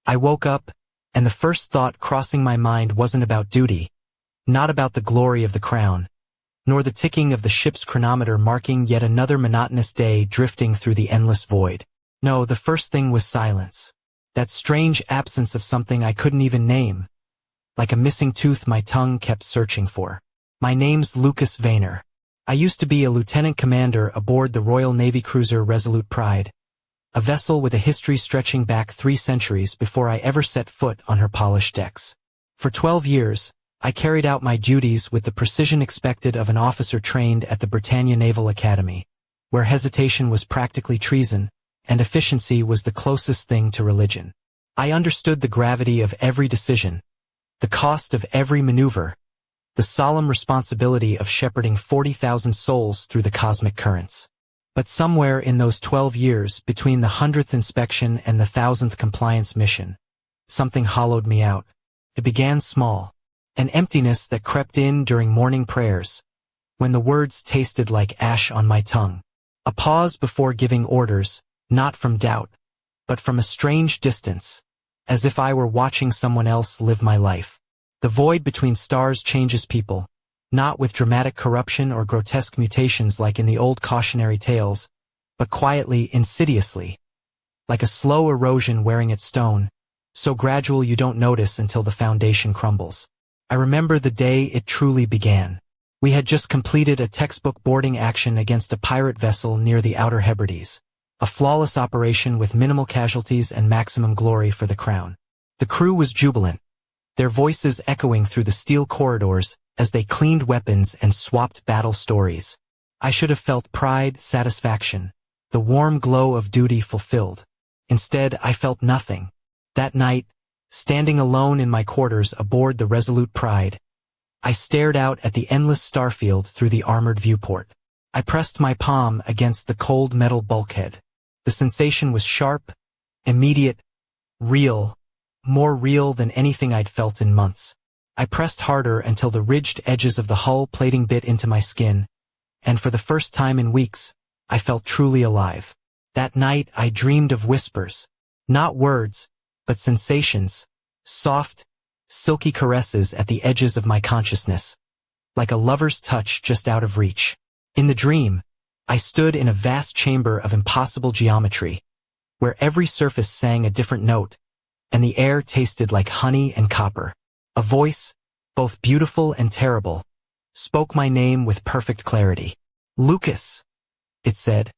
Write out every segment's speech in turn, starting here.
I woke up, and the first thought crossing my mind wasn't about duty, not about the glory of the crown, nor the ticking of the ship's chronometer marking yet another monotonous day drifting through the endless void. No, the first thing was silence. That strange absence of something I couldn't even name. Like a missing tooth my tongue kept searching for. My name's Lucas Vayner. I used to be a lieutenant commander aboard the Royal Navy cruiser Resolute Pride, a vessel with a history stretching back 3 centuries before I ever set foot on her polished decks. For 12 years, I carried out my duties with the precision expected of an officer trained at the Britannia Naval Academy, where hesitation was practically treason, and efficiency was the closest thing to religion. I understood the gravity of every decision, the cost of every maneuver, the solemn responsibility of shepherding 40,000 souls through the cosmic currents. But somewhere in those 12 years, between the 100th inspection and the 1000th compliance mission, something hollowed me out. It began small, an emptiness that crept in during morning prayers, when the words tasted like ash on my tongue. A pause before giving orders, not from doubt, but from a strange distance, as if I were watching someone else live my life. The void between stars changes people, not with dramatic corruption or grotesque mutations like in the old cautionary tales, but quietly, insidiously, like a slow erosion wearing its stone, so gradual you don't notice until the foundation crumbles. I remember the day it truly began. We had just completed a textbook boarding action against a pirate vessel near the Outer Hebrides, a flawless operation with minimal casualties and maximum glory for the crown. The crew was jubilant, their voices echoing through the steel corridors as they cleaned weapons and swapped battle stories. I should have felt pride, satisfaction, the warm glow of duty fulfilled. Instead, I felt nothing. That night, standing alone in my quarters aboard the Resolute Pride, I stared out at the endless starfield through the armored viewport. I pressed my palm against the cold metal bulkhead. The sensation was sharp, immediate, real, more real than anything I'd felt in months. I pressed harder until the ridged edges of the hull plating bit into my skin, and for the first time in weeks, I felt truly alive. That night I dreamed of whispers, not words, but sensations, soft, silky caresses at the edges of my consciousness, like a lover's touch just out of reach. In the dream, I stood in a vast chamber of impossible geometry, where every surface sang a different note, and the air tasted like honey and copper. A voice, both beautiful and terrible, spoke my name with perfect clarity. Lucas, it said,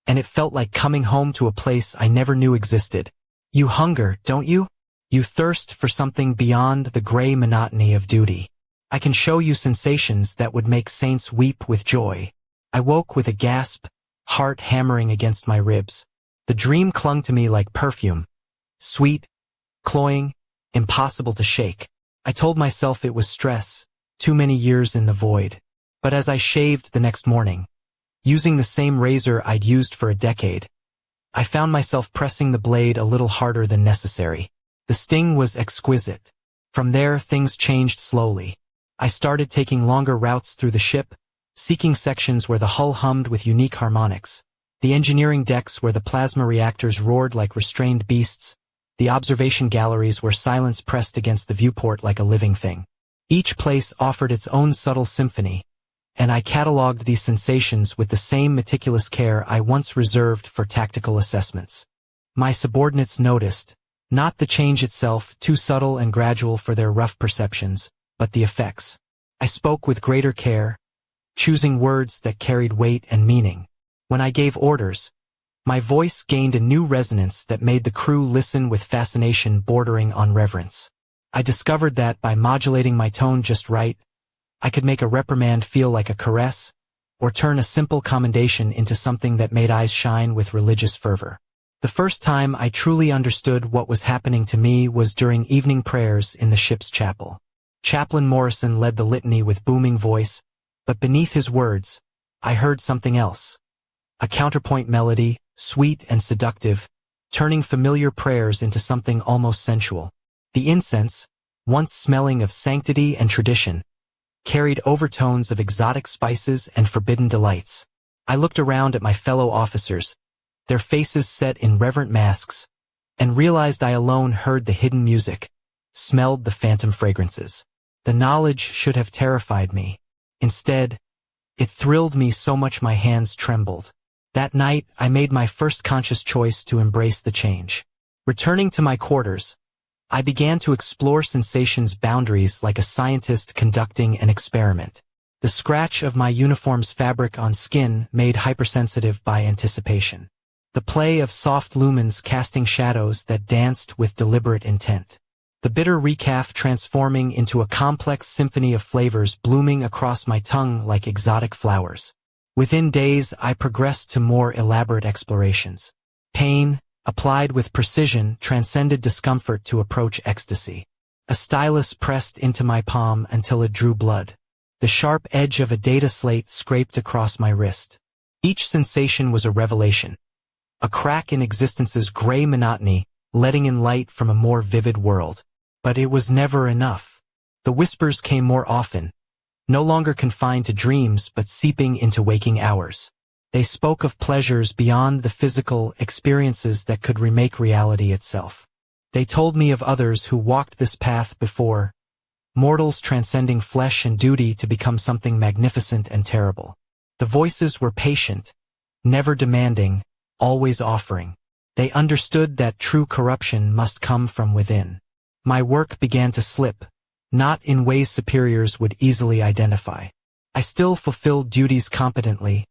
and it felt like coming home to a place I never knew existed. You hunger, don't you? You thirst for something beyond the gray monotony of duty. I can show you sensations that would make saints weep with joy. I woke with a gasp, heart hammering against my ribs. The dream clung to me like perfume, sweet, cloying, impossible to shake. I told myself it was stress, too many years in the void. But as I shaved the next morning, using the same razor I'd used for a decade, I found myself pressing the blade a little harder than necessary. The sting was exquisite. From there, things changed slowly. I started taking longer routes through the ship, seeking sections where the hull hummed with unique harmonics, the engineering decks where the plasma reactors roared like restrained beasts, the observation galleries where silence pressed against the viewport like a living thing. Each place offered its own subtle symphony, and I catalogued these sensations with the same meticulous care I once reserved for tactical assessments. My subordinates noticed, not the change itself, too subtle and gradual for their rough perceptions, but the effects. I spoke with greater care, choosing words that carried weight and meaning. When I gave orders, my voice gained a new resonance that made the crew listen with fascination bordering on reverence. I discovered that by modulating my tone just right, I could make a reprimand feel like a caress, or turn a simple commendation into something that made eyes shine with religious fervor. The first time I truly understood what was happening to me was during evening prayers in the ship's chapel. Chaplain Morrison led the litany with booming voice, but beneath his words, I heard something else. A counterpoint melody, sweet and seductive, turning familiar prayers into something almost sensual. The incense, once smelling of sanctity and tradition, carried overtones of exotic spices and forbidden delights. I looked around at my fellow officers, their faces set in reverent masks, and realized I alone heard the hidden music, smelled the phantom fragrances. The knowledge should have terrified me. Instead, it thrilled me so much my hands trembled. That night, I made my first conscious choice to embrace the change. Returning to my quarters, I began to explore sensations' boundaries like a scientist conducting an experiment. The scratch of my uniform's fabric on skin made hypersensitive by anticipation. The play of soft lumens casting shadows that danced with deliberate intent. The bitter recaf transforming into a complex symphony of flavors blooming across my tongue like exotic flowers. Within days, I progressed to more elaborate explorations. Pain, applied with precision, transcended discomfort to approach ecstasy. A stylus pressed into my palm until it drew blood. The sharp edge of a data slate scraped across my wrist. Each sensation was a revelation. A crack in existence's gray monotony, letting in light from a more vivid world. But it was never enough. The whispers came more often, no longer confined to dreams but seeping into waking hours. They spoke of pleasures beyond the physical, experiences that could remake reality itself. They told me of others who walked this path before, mortals transcending flesh and duty to become something magnificent and terrible. The voices were patient, never demanding, always offering. They understood that true corruption must come from within. My work began to slip, not in ways superiors would easily identify. I still fulfilled duties competently,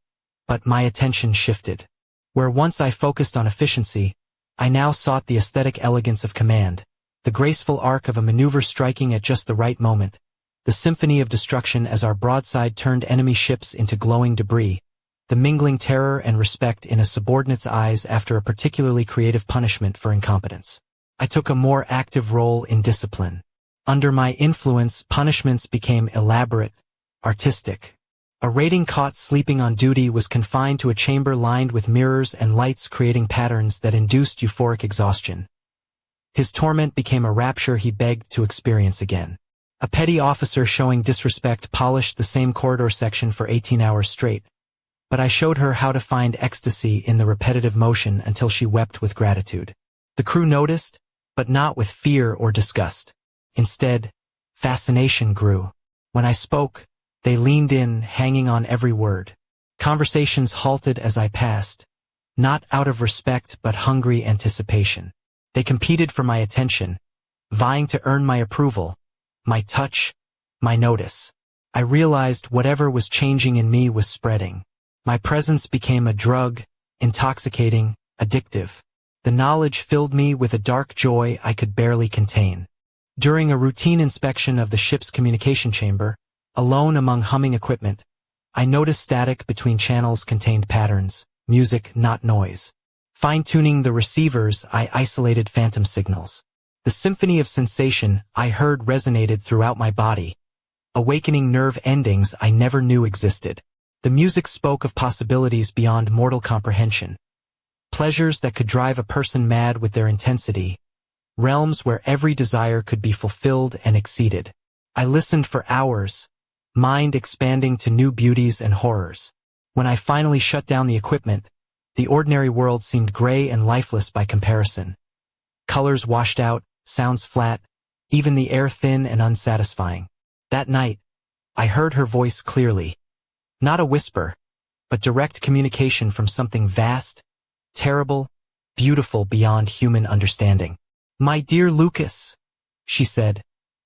but my attention shifted. Where once I focused on efficiency, I now sought the aesthetic elegance of command, the graceful arc of a maneuver striking at just the right moment, the symphony of destruction as our broadside turned enemy ships into glowing debris, the mingling terror and respect in a subordinate's eyes after a particularly creative punishment for incompetence. I took a more active role in discipline. Under my influence, punishments became elaborate, artistic. A rating caught sleeping on duty was confined to a chamber lined with mirrors and lights creating patterns that induced euphoric exhaustion. His torment became a rapture he begged to experience again. A petty officer showing disrespect polished the same corridor section for 18 hours straight, but I showed her how to find ecstasy in the repetitive motion until she wept with gratitude. The crew noticed, but not with fear or disgust. Instead, fascination grew. When I spoke, they leaned in, hanging on every word. Conversations halted as I passed, not out of respect but hungry anticipation. They competed for my attention, vying to earn my approval, my touch, my notice. I realized whatever was changing in me was spreading. My presence became a drug, intoxicating, addictive. The knowledge filled me with a dark joy I could barely contain. During a routine inspection of the ship's communication chamber, alone among humming equipment, I noticed static between channels contained patterns, music, not noise. Fine-tuning the receivers, I isolated phantom signals. The symphony of sensation I heard resonated throughout my body, awakening nerve endings I never knew existed. The music spoke of possibilities beyond mortal comprehension, pleasures that could drive a person mad with their intensity, realms where every desire could be fulfilled and exceeded. I listened for hours, mind expanding to new beauties and horrors. When I finally shut down the equipment, the ordinary world seemed gray and lifeless by comparison. Colors washed out, sounds flat, even the air thin and unsatisfying. That night, I heard her voice clearly. Not a whisper, but direct communication from something vast, terrible, beautiful beyond human understanding. "My dear Lucas," she said,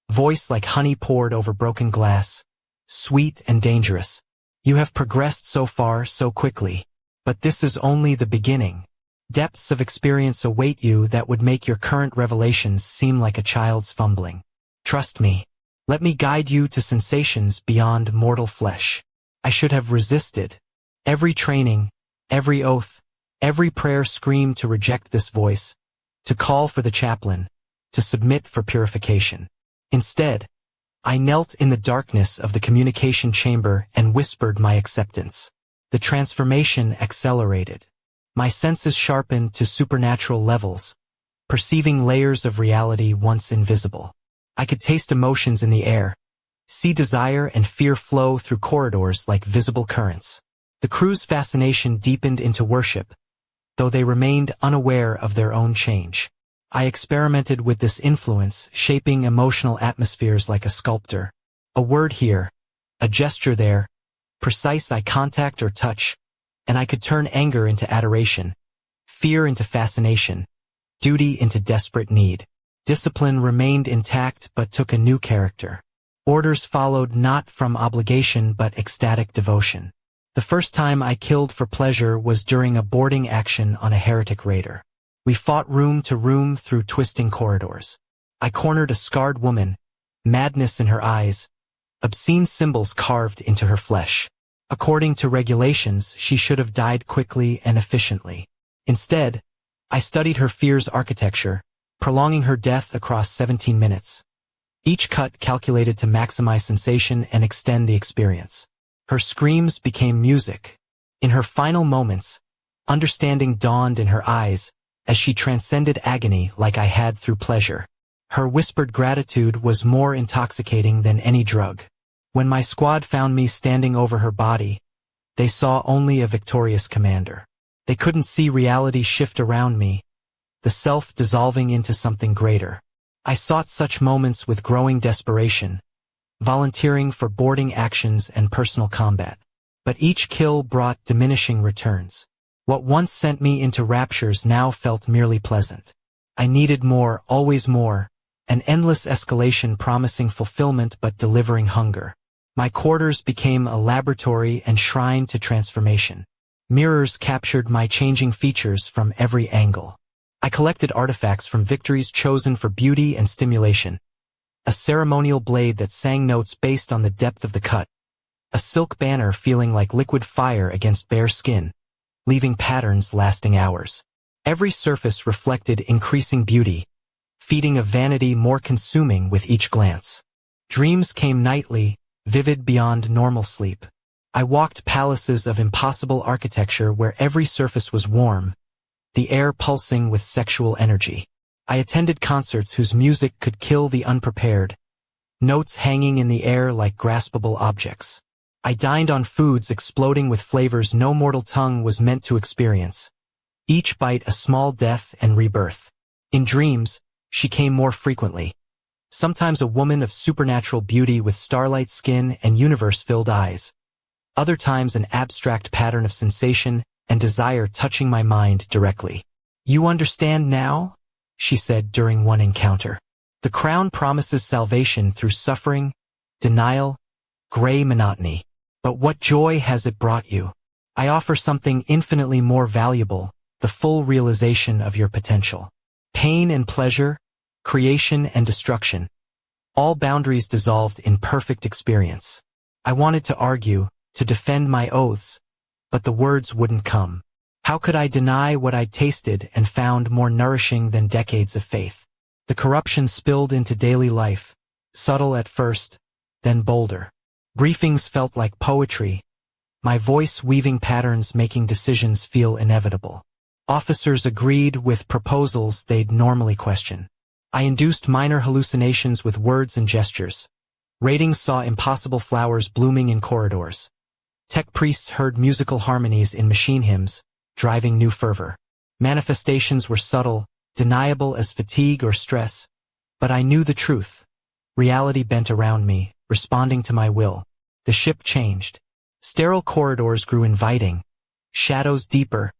voice like honey poured over broken glass, sweet and dangerous. "You have progressed so far so quickly. But this is only the beginning. Depths of experience await you that would make your current revelations seem like a child's fumbling. Trust me. Let me guide you to sensations beyond mortal flesh." I should have resisted. Every training, every oath, every prayer screamed to reject this voice, to call for the chaplain, to submit for purification. Instead, I knelt in the darkness of the communication chamber and whispered my acceptance. The transformation accelerated. My senses sharpened to supernatural levels, perceiving layers of reality once invisible. I could taste emotions in the air, see desire and fear flow through corridors like visible currents. The crew's fascination deepened into worship, though they remained unaware of their own change. I experimented with this influence, shaping emotional atmospheres like a sculptor. A word here, a gesture there, precise eye contact or touch, and I could turn anger into adoration, fear into fascination, duty into desperate need. Discipline remained intact but took a new character. Orders followed not from obligation but ecstatic devotion. The first time I killed for pleasure was during a boarding action on a heretic raider. We fought room to room through twisting corridors. I cornered a scarred woman, madness in her eyes, obscene symbols carved into her flesh. According to regulations, she should have died quickly and efficiently. Instead, I studied her fear's architecture, prolonging her death across 17 minutes. Each cut calculated to maximize sensation and extend the experience. Her screams became music. In her final moments, understanding dawned in her eyes as she transcended agony like I had through pleasure. Her whispered gratitude was more intoxicating than any drug. When my squad found me standing over her body, they saw only a victorious commander. They couldn't see reality shift around me, the self dissolving into something greater. I sought such moments with growing desperation, volunteering for boarding actions and personal combat. But each kill brought diminishing returns. What once sent me into raptures now felt merely pleasant. I needed more, always more, an endless escalation promising fulfillment but delivering hunger. My quarters became a laboratory and shrine to transformation. Mirrors captured my changing features from every angle. I collected artifacts from victories chosen for beauty and stimulation. A ceremonial blade that sang notes based on the depth of the cut. A silk banner feeling like liquid fire against bare skin, leaving patterns lasting hours. Every surface reflected increasing beauty, feeding a vanity more consuming with each glance. Dreams came nightly, vivid beyond normal sleep. I walked palaces of impossible architecture where every surface was warm, the air pulsing with sexual energy. I attended concerts whose music could kill the unprepared, notes hanging in the air like graspable objects. I dined on foods exploding with flavors no mortal tongue was meant to experience. Each bite a small death and rebirth. In dreams, she came more frequently. Sometimes a woman of supernatural beauty with starlight skin and universe-filled eyes. Other times an abstract pattern of sensation and desire touching my mind directly. "You understand now?" she said during one encounter. "The crown promises salvation through suffering, denial, gray monotony. But what joy has it brought you? I offer something infinitely more valuable, the full realization of your potential. Pain and pleasure, creation and destruction. All boundaries dissolved in perfect experience." I wanted to argue, to defend my oaths, but the words wouldn't come. How could I deny what I'd tasted and found more nourishing than decades of faith? The corruption spilled into daily life, subtle at first, then bolder. Briefings felt like poetry, my voice weaving patterns making decisions feel inevitable. Officers agreed with proposals they'd normally question. I induced minor hallucinations with words and gestures. Ratings saw impossible flowers blooming in corridors. Tech priests heard musical harmonies in machine hymns, driving new fervor. Manifestations were subtle, deniable as fatigue or stress, but I knew the truth. Reality bent around me, responding to my will. The ship changed. Sterile corridors grew inviting, shadows deeper,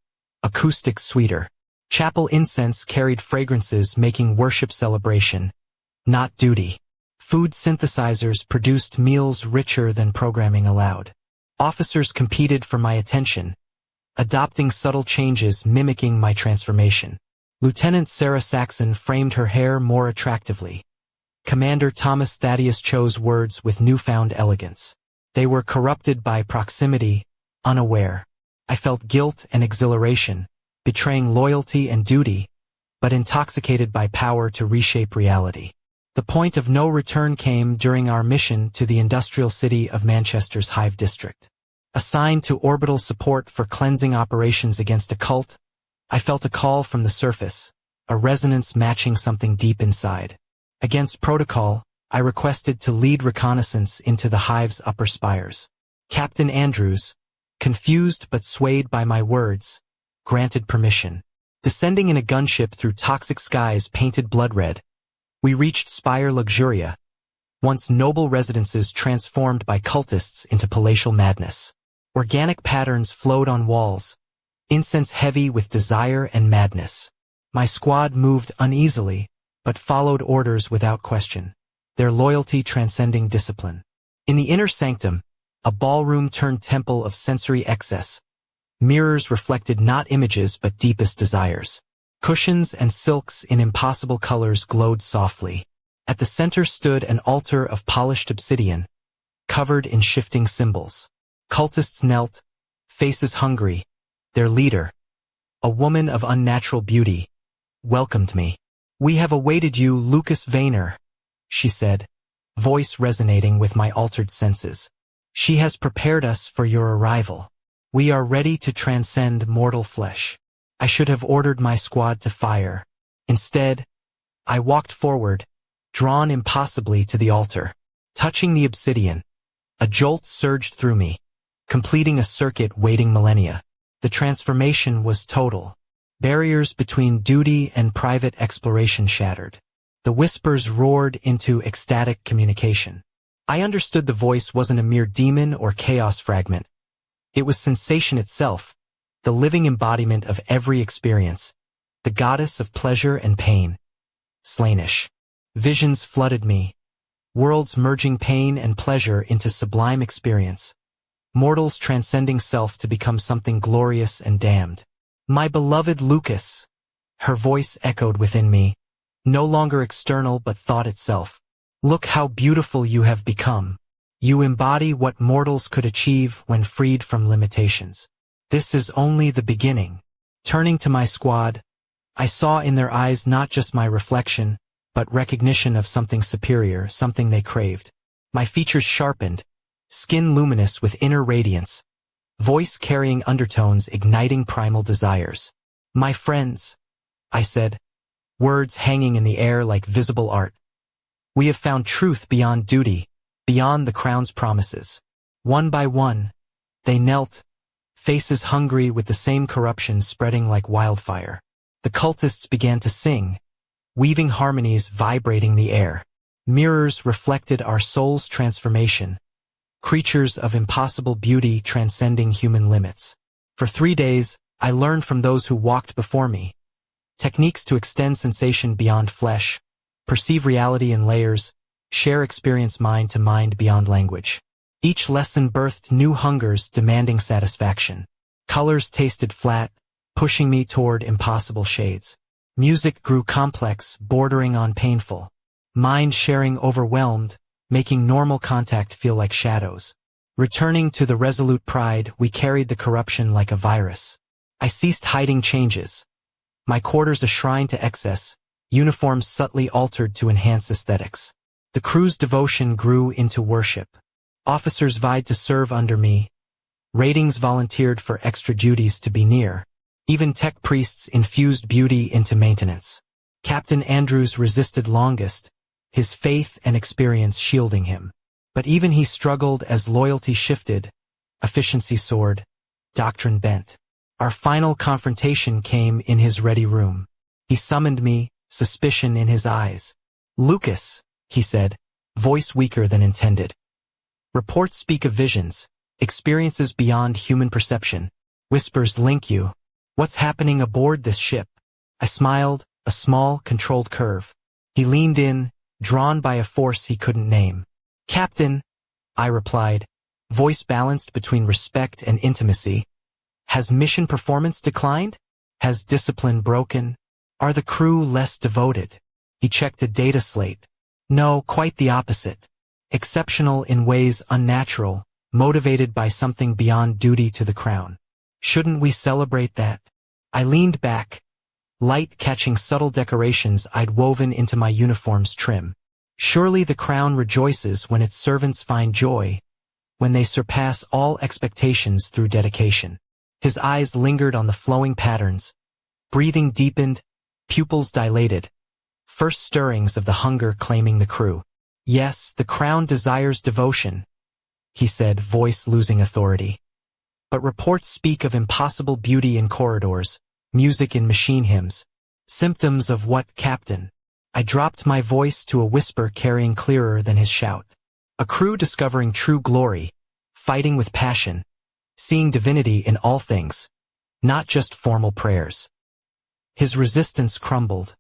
acoustics sweeter. Chapel incense carried fragrances making worship celebration, not duty. Food synthesizers produced meals richer than programming allowed. Officers competed for my attention, adopting subtle changes mimicking my transformation. Lieutenant Sarah Saxon framed her hair more attractively. Commander Thomas Thaddeus chose words with newfound elegance. They were corrupted by proximity, unaware. I felt guilt and exhilaration, betraying loyalty and duty, but intoxicated by power to reshape reality. The point of no return came during our mission to the industrial city of Manchester's Hive District. Assigned to orbital support for cleansing operations against a cult, I felt a call from the surface, a resonance matching something deep inside. Against protocol, I requested to lead reconnaissance into the Hive's upper spires. Captain Andrews, confused but swayed by my words, granted permission. Descending in a gunship through toxic skies painted blood red, we reached Spire Luxuria, once noble residences transformed by cultists into palatial madness. Organic patterns flowed on walls, incense heavy with desire and madness. My squad moved uneasily, but followed orders without question, their loyalty transcending discipline. In the inner sanctum, a ballroom turned temple of sensory excess, mirrors reflected not images but deepest desires. Cushions and silks in impossible colors glowed softly. At the center stood an altar of polished obsidian, covered in shifting symbols. Cultists knelt, faces hungry. Their leader, a woman of unnatural beauty, welcomed me. "We have awaited you, Lucas Vayner," she said, voice resonating with my altered senses. "She has prepared us for your arrival. We are ready to transcend mortal flesh." I should have ordered my squad to fire. Instead, I walked forward, drawn impossibly to the altar. Touching the obsidian, a jolt surged through me, completing a circuit waiting millennia. The transformation was total. Barriers between duty and private exploration shattered. The whispers roared into ecstatic communication. I understood the voice wasn't a mere demon or chaos fragment. It was sensation itself, the living embodiment of every experience, the goddess of pleasure and pain. Slaanesh. Visions flooded me, worlds merging pain and pleasure into sublime experience, mortals transcending self to become something glorious and damned. "My beloved Lucas," her voice echoed within me, no longer external but thought itself. "Look how beautiful you have become. You embody what mortals could achieve when freed from limitations. This is only the beginning." Turning to my squad, I saw in their eyes not just my reflection, but recognition of something superior, something they craved. My features sharpened, skin luminous with inner radiance, voice carrying undertones igniting primal desires. "My friends," I said, words hanging in the air like visible art. "We have found truth beyond duty, beyond the crown's promises." One by one, they knelt, faces hungry with the same corruption spreading like wildfire. The cultists began to sing, weaving harmonies vibrating the air. Mirrors reflected our soul's transformation, creatures of impossible beauty transcending human limits. For 3 days, I learned from those who walked before me, techniques to extend sensation beyond flesh, perceive reality in layers, share experience mind to mind beyond language. Each lesson birthed new hungers demanding satisfaction. Colors tasted flat, pushing me toward impossible shades. Music grew complex, bordering on painful. Mind sharing overwhelmed, making normal contact feel like shadows. Returning to the resolute pride, we carried the corruption like a virus. I ceased hiding changes. My quarters a shrine to excess, uniforms subtly altered to enhance aesthetics. The crew's devotion grew into worship. Officers vied to serve under me. Ratings volunteered for extra duties to be near. Even tech priests infused beauty into maintenance. Captain Andrews resisted longest, his faith and experience shielding him. But even he struggled as loyalty shifted, efficiency soared, doctrine bent. Our final confrontation came in his ready room. He summoned me, suspicion in his eyes. "Lucas," he said, voice weaker than intended. "Reports speak of visions, experiences beyond human perception. Whispers link you. What's happening aboard this ship?" I smiled, a small, controlled curve. He leaned in, drawn by a force he couldn't name. "Captain," I replied, voice balanced between respect and intimacy. "Has mission performance declined? Has discipline broken? Are the crew less devoted?" He checked a data slate. "No, quite the opposite. Exceptional in ways unnatural, motivated by something beyond duty to the crown. Shouldn't we celebrate that?" I leaned back, light catching subtle decorations I'd woven into my uniform's trim. Surely the crown rejoices when its servants find joy, when they surpass all expectations through dedication. His eyes lingered on the flowing patterns. Breathing deepened, pupils dilated. First stirrings of the hunger claiming the crew. "Yes, the crown desires devotion," he said, voice losing authority. "But reports speak of impossible beauty in corridors, music in machine hymns. Symptoms of what, Captain? I dropped my voice to a whisper carrying clearer than his shout. A crew discovering true glory, fighting with passion, seeing divinity in all things, not just formal prayers. His resistance crumbled,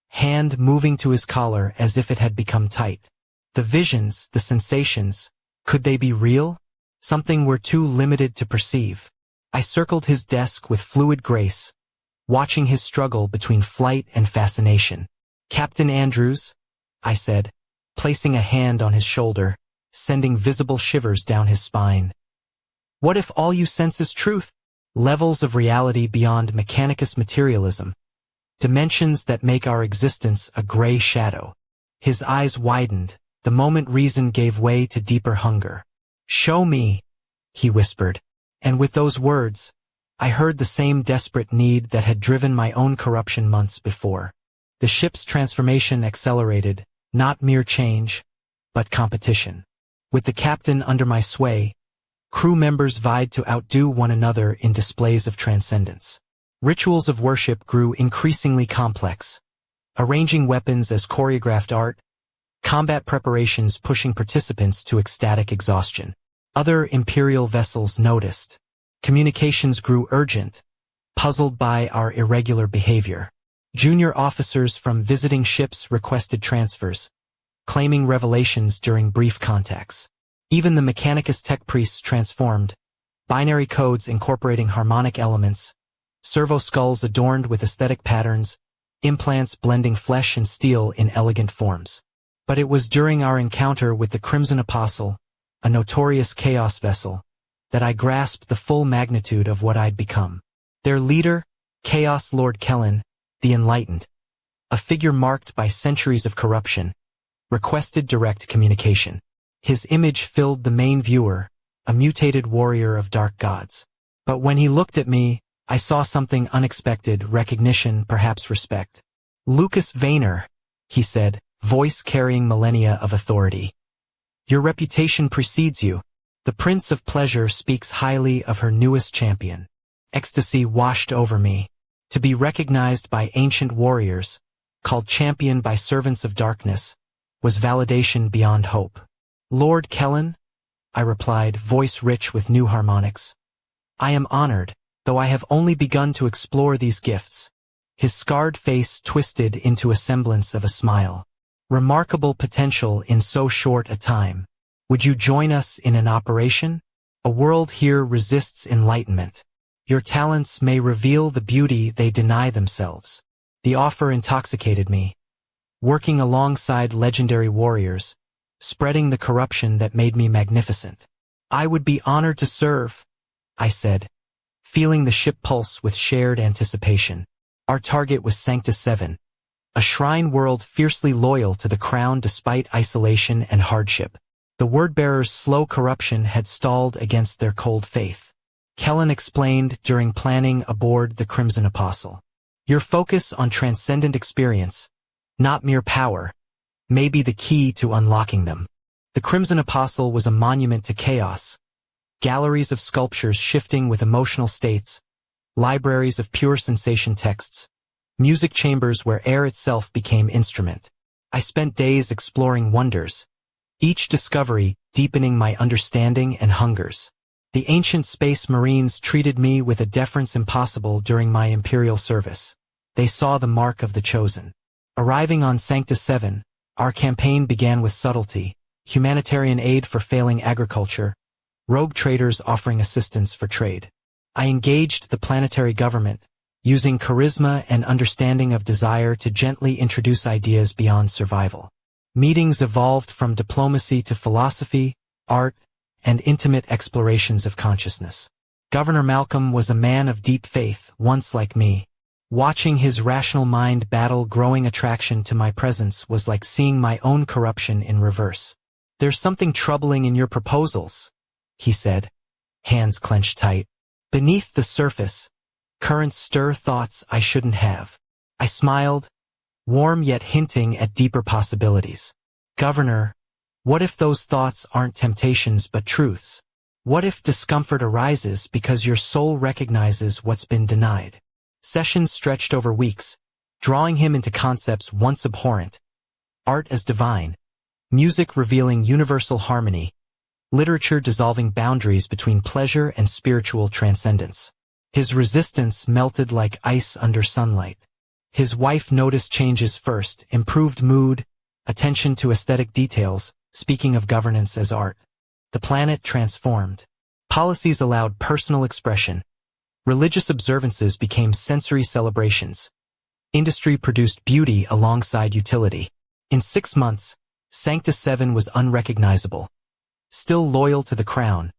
hand moving to his collar as if it had become tight. The visions, the sensations, could they be real? Something we're too limited to perceive. I circled his desk with fluid grace, watching his struggle between flight and fascination. Captain Andrews, I said, placing a hand on his shoulder, sending visible shivers down his spine. What if all you sense is truth? Levels of reality beyond Mechanicus materialism. Dimensions that make our existence a gray shadow. His eyes widened, the moment reason gave way to deeper hunger. Show me, he whispered. And with those words, I heard the same desperate need that had driven my own corruption months before. The ship's transformation accelerated, not mere change, but competition. With the captain under my sway, crew members vied to outdo one another in displays of transcendence. Rituals of worship grew increasingly complex, arranging weapons as choreographed art, combat preparations pushing participants to ecstatic exhaustion. Other imperial vessels noticed. Communications grew urgent, puzzled by our irregular behavior. Junior officers from visiting ships requested transfers, claiming revelations during brief contacts. Even the Mechanicus tech priests transformed, binary codes incorporating harmonic elements, servo skulls adorned with aesthetic patterns, implants blending flesh and steel in elegant forms. But it was during our encounter with the Crimson Apostle, a notorious chaos vessel, that I grasped the full magnitude of what I'd become. Their leader, Chaos Lord Kellen, the Enlightened, a figure marked by centuries of corruption, requested direct communication. His image filled the main viewer, a mutated warrior of dark gods. But when he looked at me, I saw something unexpected, recognition, perhaps respect. Lucas Vayner, he said, voice carrying millennia of authority. Your reputation precedes you. The Prince of Pleasure speaks highly of her newest champion. Ecstasy washed over me. To be recognized by ancient warriors, called champion by servants of darkness, was validation beyond hope. Lord Kellen, I replied, voice rich with new harmonics. I am honored, though I have only begun to explore these gifts. His scarred face twisted into a semblance of a smile. Remarkable potential in so short a time. Would you join us in an operation? A world here resists enlightenment. Your talents may reveal the beauty they deny themselves. The offer intoxicated me. Working alongside legendary warriors, spreading the corruption that made me magnificent. I would be honored to serve, I said, feeling the ship pulse with shared anticipation. Our target was Sanctus 7, a shrine world fiercely loyal to the crown despite isolation and hardship. The wordbearers' slow corruption had stalled against their cold faith. Kellen explained during planning aboard the Crimson Apostle. Your focus on transcendent experience, not mere power, may be the key to unlocking them. The Crimson Apostle was a monument to chaos. Galleries of sculptures shifting with emotional states, libraries of pure sensation texts, music chambers where air itself became instrument. I spent days exploring wonders, each discovery deepening my understanding and hungers. The ancient space marines treated me with a deference impossible during my imperial service. They saw the mark of the chosen. Arriving on Sanctus 7, our campaign began with subtlety, humanitarian aid for failing agriculture, rogue traders offering assistance for trade. I engaged the planetary government, using charisma and understanding of desire to gently introduce ideas beyond survival. Meetings evolved from diplomacy to philosophy, art, and intimate explorations of consciousness. Governor Malcolm was a man of deep faith, once like me. Watching his rational mind battle growing attraction to my presence was like seeing my own corruption in reverse. There's something troubling in your proposals, he said, hands clenched tight. Beneath the surface, currents stir thoughts I shouldn't have. I smiled, warm yet hinting at deeper possibilities. Governor, what if those thoughts aren't temptations but truths? What if discomfort arises because your soul recognizes what's been denied? Sessions stretched over weeks, drawing him into concepts once abhorrent. Art as divine, music revealing universal harmony, literature dissolving boundaries between pleasure and spiritual transcendence. His resistance melted like ice under sunlight. His wife noticed changes first, improved mood, attention to aesthetic details, speaking of governance as art. The planet transformed. Policies allowed personal expression. Religious observances became sensory celebrations. Industry produced beauty alongside utility. In 6 months, Sanctus 7 was unrecognizable. Still loyal to the crown,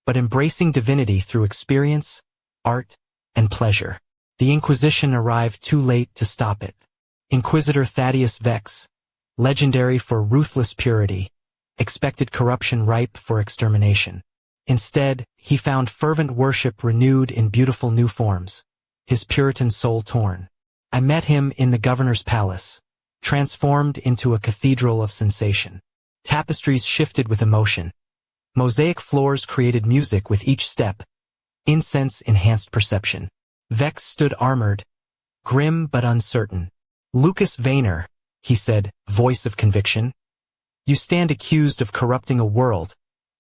but embracing divinity through experience, art, and pleasure. The Inquisition arrived too late to stop it. Inquisitor Thaddeus Vex, legendary for ruthless purity, expected corruption ripe for extermination. Instead, he found fervent worship renewed in beautiful new forms, his Puritan soul torn. I met him in the governor's palace, transformed into a cathedral of sensation. Tapestries shifted with emotion. Mosaic floors created music with each step. Incense enhanced perception. Vex stood armored, grim but uncertain. Lucas Vaynor, he said, voice of conviction. You stand accused of corrupting a world,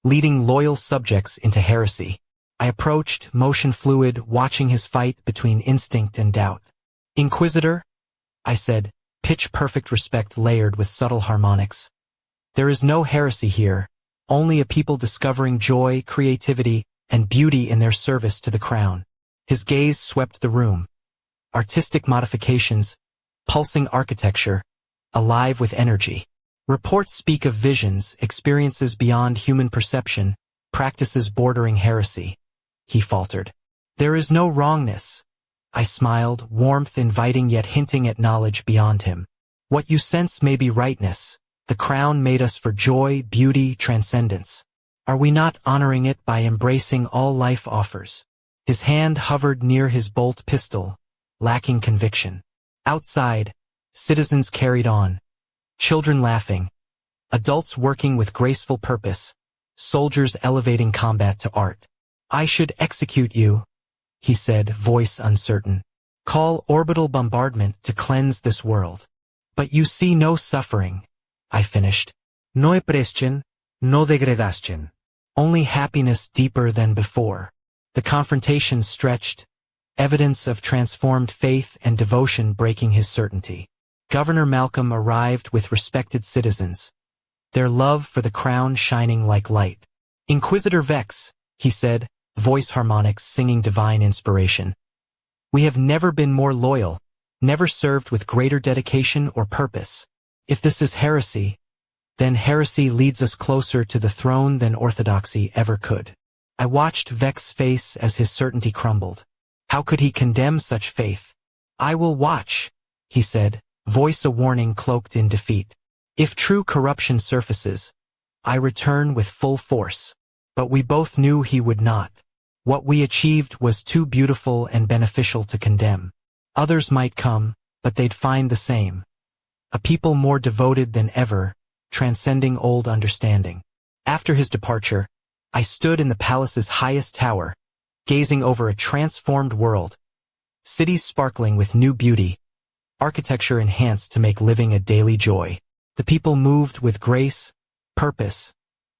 leading loyal subjects into heresy. I approached, motion fluid, watching his fight between instinct and doubt. Inquisitor, I said, pitch-perfect respect layered with subtle harmonics. There is no heresy here, only a people discovering joy, creativity, and beauty in their service to the crown. His gaze swept the room. Artistic modifications, pulsing architecture, alive with energy. Reports speak of visions, experiences beyond human perception, practices bordering heresy. He faltered. There is no wrongness. I smiled, warmth inviting yet hinting at knowledge beyond him. What you sense may be rightness. The crown made us for joy, beauty, transcendence. Are we not honoring it by embracing all life offers? His hand hovered near his bolt pistol, lacking conviction. Outside, citizens carried on. Children laughing. Adults working with graceful purpose. Soldiers elevating combat to art. I should execute you, he said, voice uncertain. Call orbital bombardment to cleanse this world. But you see no suffering, I finished. No epreschen, no degradaschen. Only happiness deeper than before. The confrontation stretched, evidence of transformed faith and devotion breaking his certainty. Governor Malcolm arrived with respected citizens, their love for the crown shining like light. Inquisitor Vex, he said, voice harmonics singing divine inspiration. We have never been more loyal, never served with greater dedication or purpose. If this is heresy, then heresy leads us closer to the throne than orthodoxy ever could. I watched Vex's face as his certainty crumbled. How could he condemn such faith? I will watch, he said, voice a warning cloaked in defeat. If true corruption surfaces, I return with full force. But we both knew he would not. What we achieved was too beautiful and beneficial to condemn. Others might come, but they'd find the same. A people more devoted than ever, transcending old understanding. After his departure, I stood in the palace's highest tower, gazing over a transformed world. Cities sparkling with new beauty, architecture enhanced to make living a daily joy. The people moved with grace, purpose,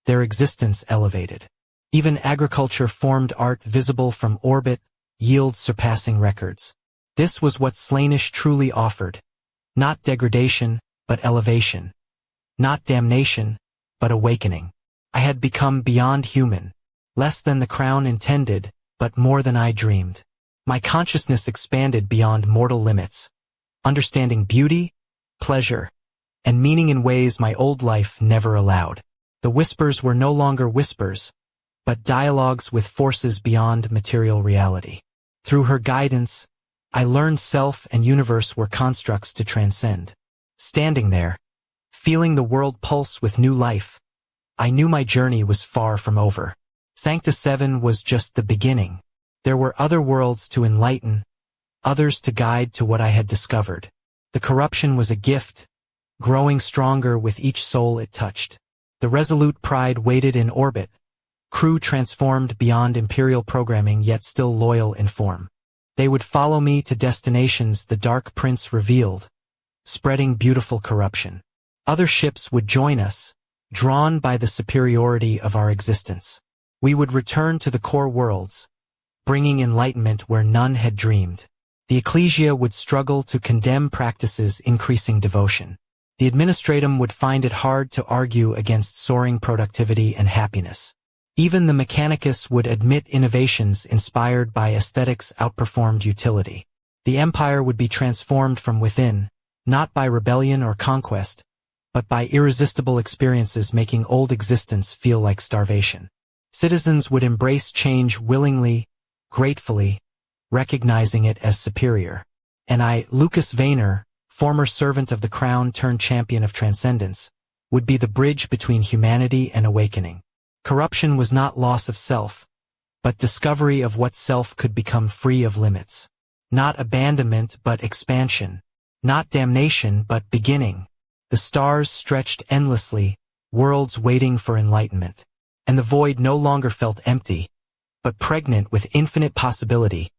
their existence elevated. Even agriculture formed art visible from orbit, yields surpassing records. This was what Slaanesh truly offered. Not degradation, but elevation. Not damnation, but awakening. I had become beyond human, less than the crown intended, but more than I dreamed. My consciousness expanded beyond mortal limits, understanding beauty, pleasure, and meaning in ways my old life never allowed. The whispers were no longer whispers, but dialogues with forces beyond material reality. Through her guidance, I learned self and universe were constructs to transcend. Standing there, feeling the world pulse with new life, I knew my journey was far from over. Sanctus 7 was just the beginning. There were other worlds to enlighten, others to guide to what I had discovered. The corruption was a gift, growing stronger with each soul it touched. The resolute pride waited in orbit, crew transformed beyond imperial programming yet still loyal in form. They would follow me to destinations the Dark Prince revealed, spreading beautiful corruption. Other ships would join us, drawn by the superiority of our existence. We would return to the core worlds, bringing enlightenment where none had dreamed. The ecclesia would struggle to condemn practices increasing devotion. The administratum would find it hard to argue against soaring productivity and happiness. Even the Mechanicus would admit innovations inspired by aesthetics outperformed utility. The empire would be transformed from within, not by rebellion or conquest, but by irresistible experiences making old existence feel like starvation. Citizens would embrace change willingly, gratefully, recognizing it as superior. And I, Lucas Vayner, former servant of the crown turned champion of transcendence, would be the bridge between humanity and awakening. Corruption was not loss of self, but discovery of what self could become free of limits. Not abandonment but expansion. Not damnation but beginning. The stars stretched endlessly, worlds waiting for enlightenment. And the void no longer felt empty, but pregnant with infinite possibility,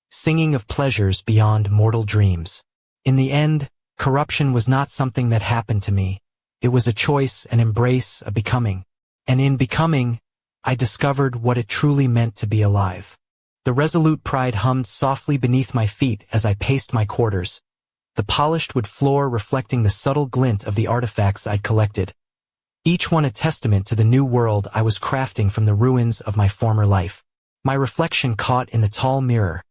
singing of pleasures beyond mortal dreams. In the end, corruption was not something that happened to me. It was a choice, an embrace, a becoming. And in becoming, I discovered what it truly meant to be alive. The resolute pride hummed softly beneath my feet as I paced my quarters, the polished wood floor reflecting the subtle glint of the artifacts I'd collected, each one a testament to the new world I was crafting from the ruins of my former life. My reflection caught in the tall mirror.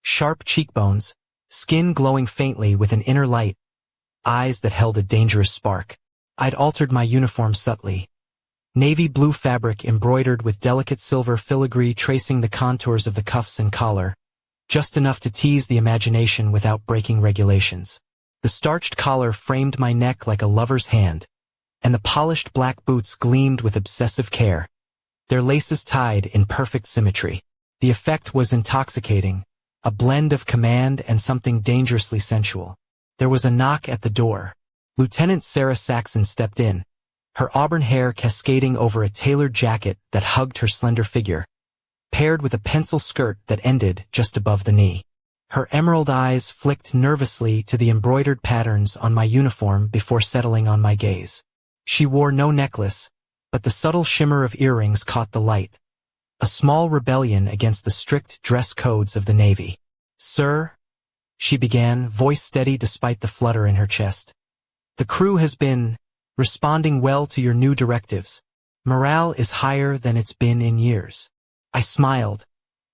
Sharp cheekbones, skin glowing faintly with an inner light, eyes that held a dangerous spark. I'd altered my uniform subtly. Navy blue fabric embroidered with delicate silver filigree tracing the contours of the cuffs and collar, just enough to tease the imagination without breaking regulations. The starched collar framed my neck like a lover's hand, and the polished black boots gleamed with obsessive care, their laces tied in perfect symmetry. The effect was intoxicating, a blend of command and something dangerously sensual. There was a knock at the door. Lieutenant Sarah Saxon stepped in, her auburn hair cascading over a tailored jacket that hugged her slender figure, paired with a pencil skirt that ended just above the knee. Her emerald eyes flicked nervously to the embroidered patterns on my uniform before settling on my gaze. She wore no necklace, but the subtle shimmer of earrings caught the light, a small rebellion against the strict dress codes of the Navy. "Sir," she began, voice steady despite the flutter in her chest. "The crew has been responding well to your new directives. Morale is higher than it's been in years." I smiled,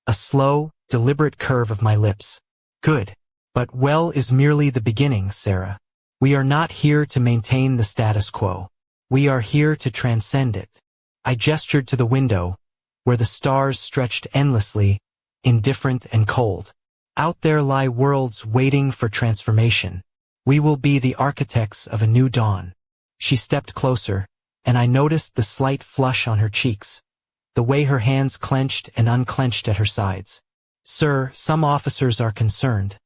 a slow, deliberate curve of my lips. "Good. But well is merely the beginning, Sarah. We are not here to maintain the status quo. We are here to transcend it." I gestured to the window, where the stars stretched endlessly, indifferent and cold. "Out there lie worlds waiting for transformation. We will be the architects of a new dawn." She stepped closer, and I noticed the slight flush on her cheeks, the way her hands clenched and unclenched at her sides. "Sir, some officers are concerned,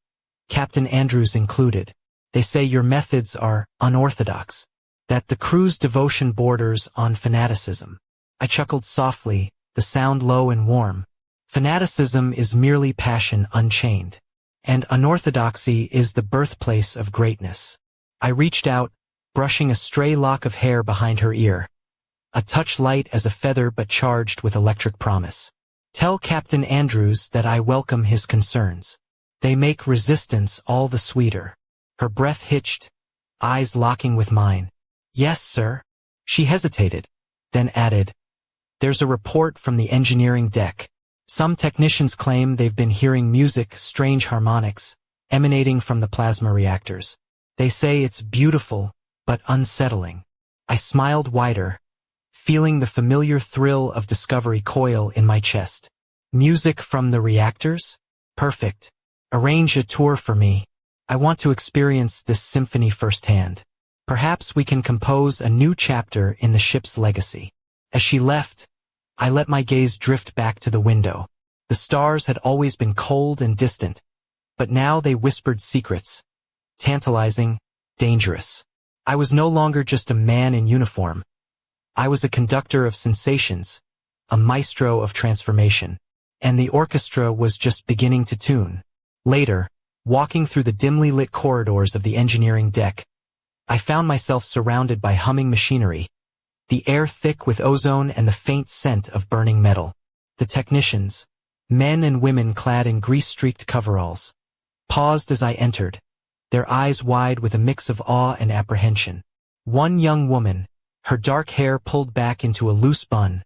Captain Andrews included. They say your methods are unorthodox, that the crew's devotion borders on fanaticism." I chuckled softly, the sound low and warm. Fanaticism is merely passion unchained, and unorthodoxy is the birthplace of greatness. I reached out, brushing a stray lock of hair behind her ear, a touch light as a feather but charged with electric promise. "Tell Captain Andrews that I welcome his concerns. They make resistance all the sweeter." Her breath hitched, eyes locking with mine. "Yes, sir." She hesitated, then added, "There's a report from the engineering deck. Some technicians claim they've been hearing music, strange harmonics, emanating from the plasma reactors. They say it's beautiful, but unsettling." I smiled wider, feeling the familiar thrill of discovery coil in my chest. "Music from the reactors? Perfect. Arrange a tour for me. I want to experience this symphony firsthand. Perhaps we can compose a new chapter in the ship's legacy." As she left, I let my gaze drift back to the window. The stars had always been cold and distant, but now they whispered secrets. Tantalizing, dangerous. I was no longer just a man in uniform. I was a conductor of sensations, a maestro of transformation, and the orchestra was just beginning to tune. Later, walking through the dimly lit corridors of the engineering deck, I found myself surrounded by humming machinery, the air thick with ozone and the faint scent of burning metal. The technicians, men and women clad in grease-streaked coveralls, paused as I entered, their eyes wide with a mix of awe and apprehension. One young woman, her dark hair pulled back into a loose bun,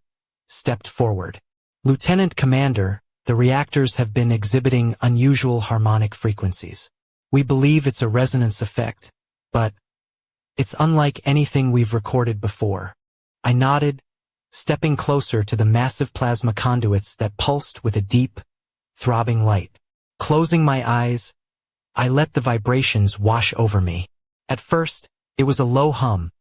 stepped forward. "Lieutenant Commander, the reactors have been exhibiting unusual harmonic frequencies. We believe it's a resonance effect, but it's unlike anything we've recorded before." I nodded, stepping closer to the massive plasma conduits that pulsed with a deep, throbbing light. Closing my eyes, I let the vibrations wash over me. At first, it was a low hum,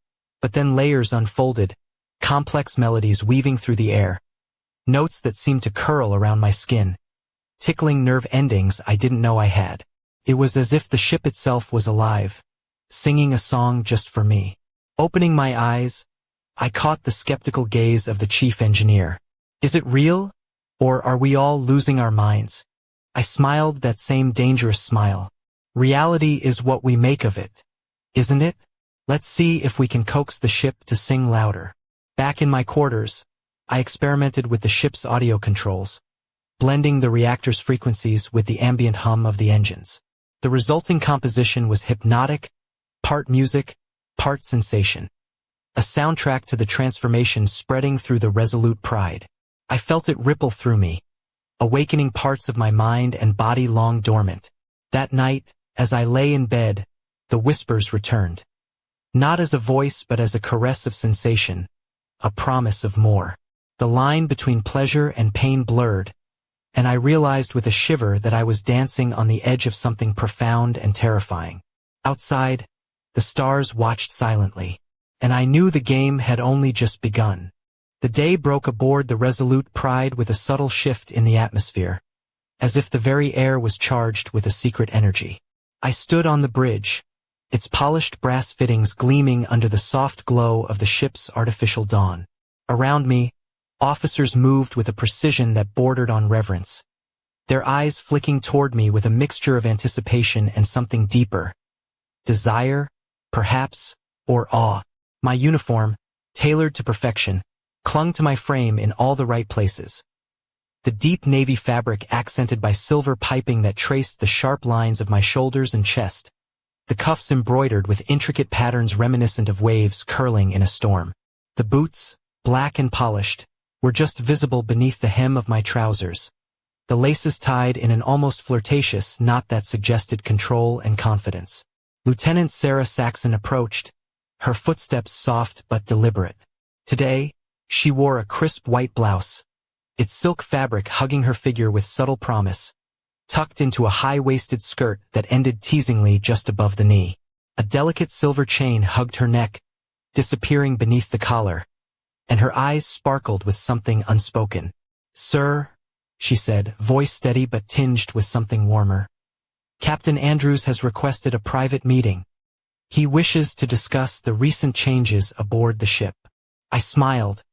but then layers unfolded, complex melodies weaving through the air, notes that seemed to curl around my skin, tickling nerve endings I didn't know I had. It was as if the ship itself was alive, singing a song just for me. Opening my eyes, I caught the skeptical gaze of the chief engineer. "Is it real? Or are we all losing our minds?" I smiled that same dangerous smile. "Reality is what we make of it, isn't it? Let's see if we can coax the ship to sing louder." Back in my quarters, I experimented with the ship's audio controls, blending the reactor's frequencies with the ambient hum of the engines. The resulting composition was hypnotic, part music, part sensation. A soundtrack to the transformation spreading through the resolute pride. I felt it ripple through me, awakening parts of my mind and body long dormant. That night, as I lay in bed, the whispers returned. Not as a voice but as a caress of sensation, a promise of more. The line between pleasure and pain blurred, and I realized with a shiver that I was dancing on the edge of something profound and terrifying. Outside, the stars watched silently, and I knew the game had only just begun. The day broke aboard the resolute pride with a subtle shift in the atmosphere, as if the very air was charged with a secret energy. I stood on the bridge, its polished brass fittings gleaming under the soft glow of the ship's artificial dawn. Around me, officers moved with a precision that bordered on reverence, their eyes flicking toward me with a mixture of anticipation and something deeper. Desire, perhaps, or awe. My uniform, tailored to perfection, clung to my frame in all the right places. The deep navy fabric accented by silver piping that traced the sharp lines of my shoulders and chest, the cuffs embroidered with intricate patterns reminiscent of waves curling in a storm. The boots, black and polished, were just visible beneath the hem of my trousers, the laces tied in an almost flirtatious knot that suggested control and confidence. Lieutenant Sarah Saxon approached, her footsteps soft but deliberate. Today, she wore a crisp white blouse, its silk fabric hugging her figure with subtle promise, tucked into a high-waisted skirt that ended teasingly just above the knee. A delicate silver chain hugged her neck, disappearing beneath the collar, and her eyes sparkled with something unspoken. "Sir," she said, voice steady but tinged with something warmer, "Captain Andrews has requested a private meeting. He wishes to discuss the recent changes aboard the ship." I smiled,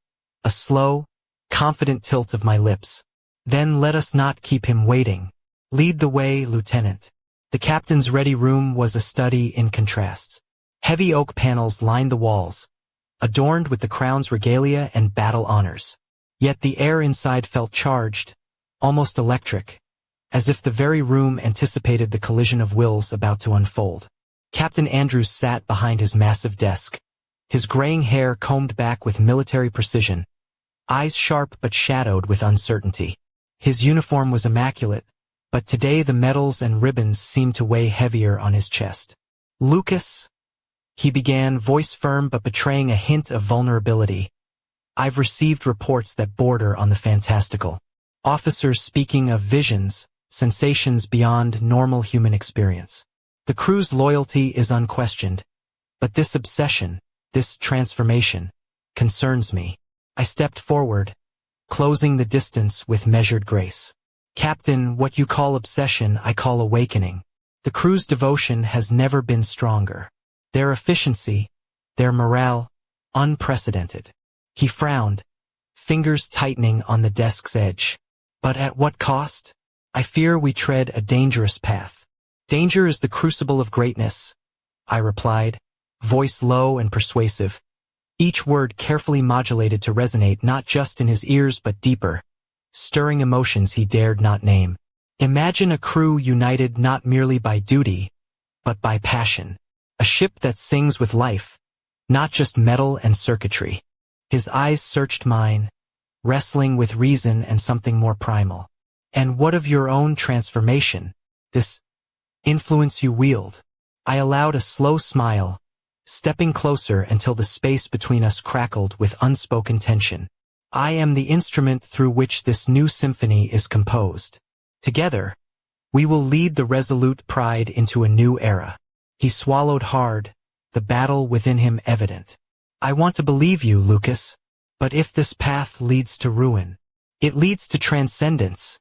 a slow, confident tilt of my lips. "Then let us not keep him waiting. Lead the way, Lieutenant." The captain's ready room was a study in contrasts. Heavy oak panels lined the walls, adorned with the crown's regalia and battle honors. Yet the air inside felt charged, almost electric, as if the very room anticipated the collision of wills about to unfold. Captain Andrews sat behind his massive desk, his graying hair combed back with military precision, eyes sharp but shadowed with uncertainty. His uniform was immaculate, but today the medals and ribbons seemed to weigh heavier on his chest. "Lucas," he began, voice firm but betraying a hint of vulnerability, "I've received reports that border on the fantastical. Officers speaking of visions, sensations beyond normal human experience. The crew's loyalty is unquestioned, but this obsession, this transformation, concerns me." I stepped forward, closing the distance with measured grace. "Captain, what you call obsession I call awakening. The crew's devotion has never been stronger. Their efficiency, their morale, unprecedented." He frowned, fingers tightening on the desk's edge. "But at what cost?" I fear we tread a dangerous path. Danger is the crucible of greatness, I replied, voice low and persuasive, each word carefully modulated to resonate not just in his ears but deeper, stirring emotions he dared not name. Imagine a crew united not merely by duty, but by passion. A ship that sings with life, not just metal and circuitry. His eyes searched mine, wrestling with reason and something more primal. And what of your own transformation, this influence you wield? I allowed a slow smile, stepping closer until the space between us crackled with unspoken tension. I am the instrument through which this new symphony is composed. Together, we will lead the resolute pride into a new era. He swallowed hard, the battle within him evident. I want to believe you, Lucas, but if this path leads to ruin, it leads to transcendence,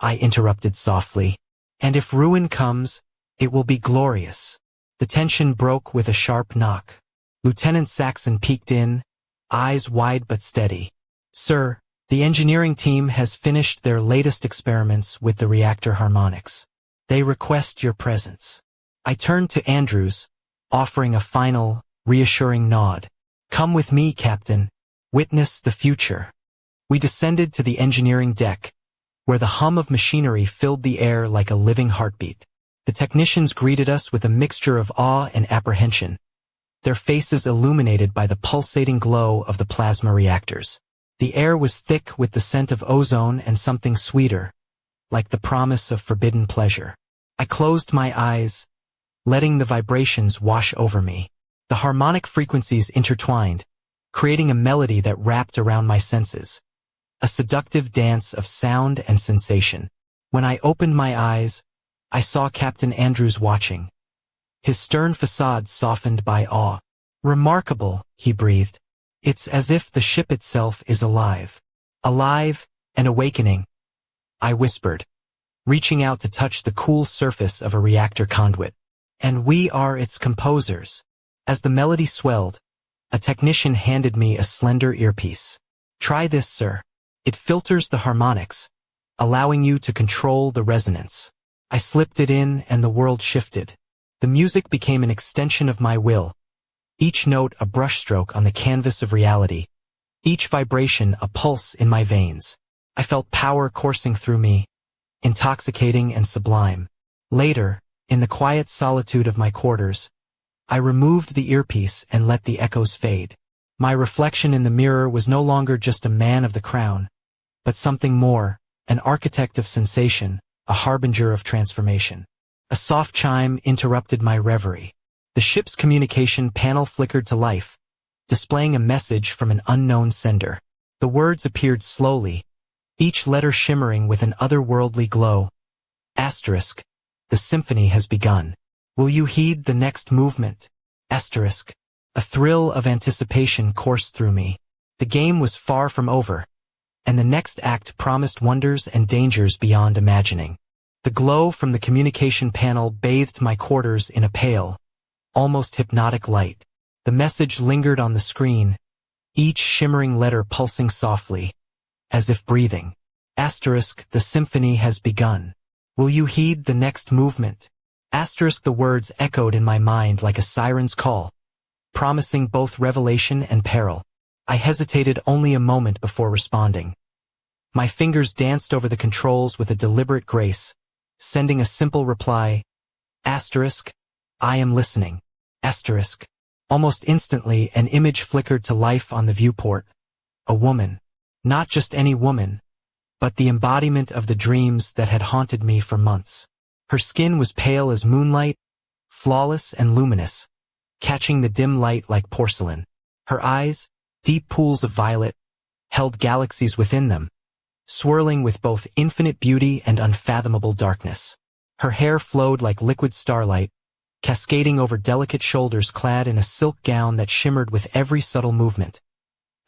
I interrupted softly. And if ruin comes, it will be glorious. The tension broke with a sharp knock. Lieutenant Saxon peeked in, eyes wide but steady. Sir, the engineering team has finished their latest experiments with the reactor harmonics. They request your presence. I turned to Andrews, offering a final, reassuring nod. Come with me, Captain. Witness the future. We descended to the engineering deck, where the hum of machinery filled the air like a living heartbeat. The technicians greeted us with a mixture of awe and apprehension, their faces illuminated by the pulsating glow of the plasma reactors. The air was thick with the scent of ozone and something sweeter, like the promise of forbidden pleasure. I closed my eyes, letting the vibrations wash over me. The harmonic frequencies intertwined, creating a melody that wrapped around my senses, a seductive dance of sound and sensation. When I opened my eyes, I saw Captain Andrews watching, his stern facade softened by awe. Remarkable, he breathed. It's as if the ship itself is alive. Alive and awakening, I whispered, reaching out to touch the cool surface of a reactor conduit. And we are its composers. As the melody swelled, a technician handed me a slender earpiece. Try this, sir. It filters the harmonics, allowing you to control the resonance. I slipped it in and the world shifted. The music became an extension of my will, each note a brushstroke on the canvas of reality, each vibration a pulse in my veins. I felt power coursing through me, intoxicating and sublime. Later, in the quiet solitude of my quarters, I removed the earpiece and let the echoes fade. My reflection in the mirror was no longer just a man of the crown, but something more, an architect of sensation, a harbinger of transformation. A soft chime interrupted my reverie. The ship's communication panel flickered to life, displaying a message from an unknown sender. The words appeared slowly, each letter shimmering with an otherworldly glow. Asterisk. The symphony has begun. Will you heed the next movement? Asterisk. A thrill of anticipation coursed through me. The game was far from over, and the next act promised wonders and dangers beyond imagining. The glow from the communication panel bathed my quarters in a pale, almost hypnotic light. The message lingered on the screen, each shimmering letter pulsing softly, as if breathing. Asterisk. The symphony has begun. Will you heed the next movement? Asterisk. The words echoed in my mind like a siren's call, promising both revelation and peril. I hesitated only a moment before responding. My fingers danced over the controls with a deliberate grace, sending a simple reply. Asterisk. I am listening. Asterisk. Almost instantly, an image flickered to life on the viewport. A woman. Not just any woman, but the embodiment of the dreams that had haunted me for months. Her skin was pale as moonlight, flawless and luminous, catching the dim light like porcelain. Her eyes, deep pools of violet, held galaxies within them, swirling with both infinite beauty and unfathomable darkness. Her hair flowed like liquid starlight, cascading over delicate shoulders clad in a silk gown that shimmered with every subtle movement.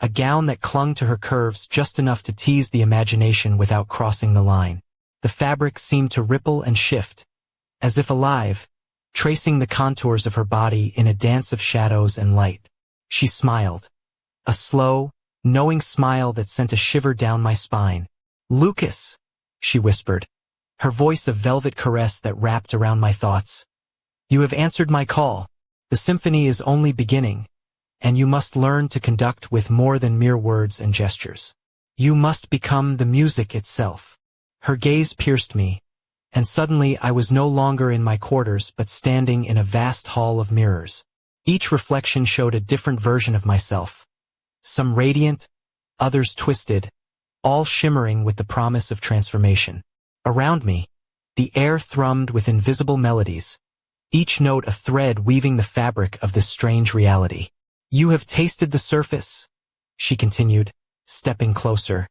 A gown that clung to her curves just enough to tease the imagination without crossing the line. The fabric seemed to ripple and shift, as if alive, tracing the contours of her body in a dance of shadows and light. She smiled. A slow, knowing smile that sent a shiver down my spine. Lucas, she whispered, her voice a velvet caress that wrapped around my thoughts. You have answered my call. The symphony is only beginning, and you must learn to conduct with more than mere words and gestures. You must become the music itself. Her gaze pierced me, and suddenly I was no longer in my quarters but standing in a vast hall of mirrors. Each reflection showed a different version of myself. Some radiant, others twisted, all shimmering with the promise of transformation. Around me, the air thrummed with invisible melodies, each note a thread weaving the fabric of this strange reality. You have tasted the surface, she continued, stepping closer,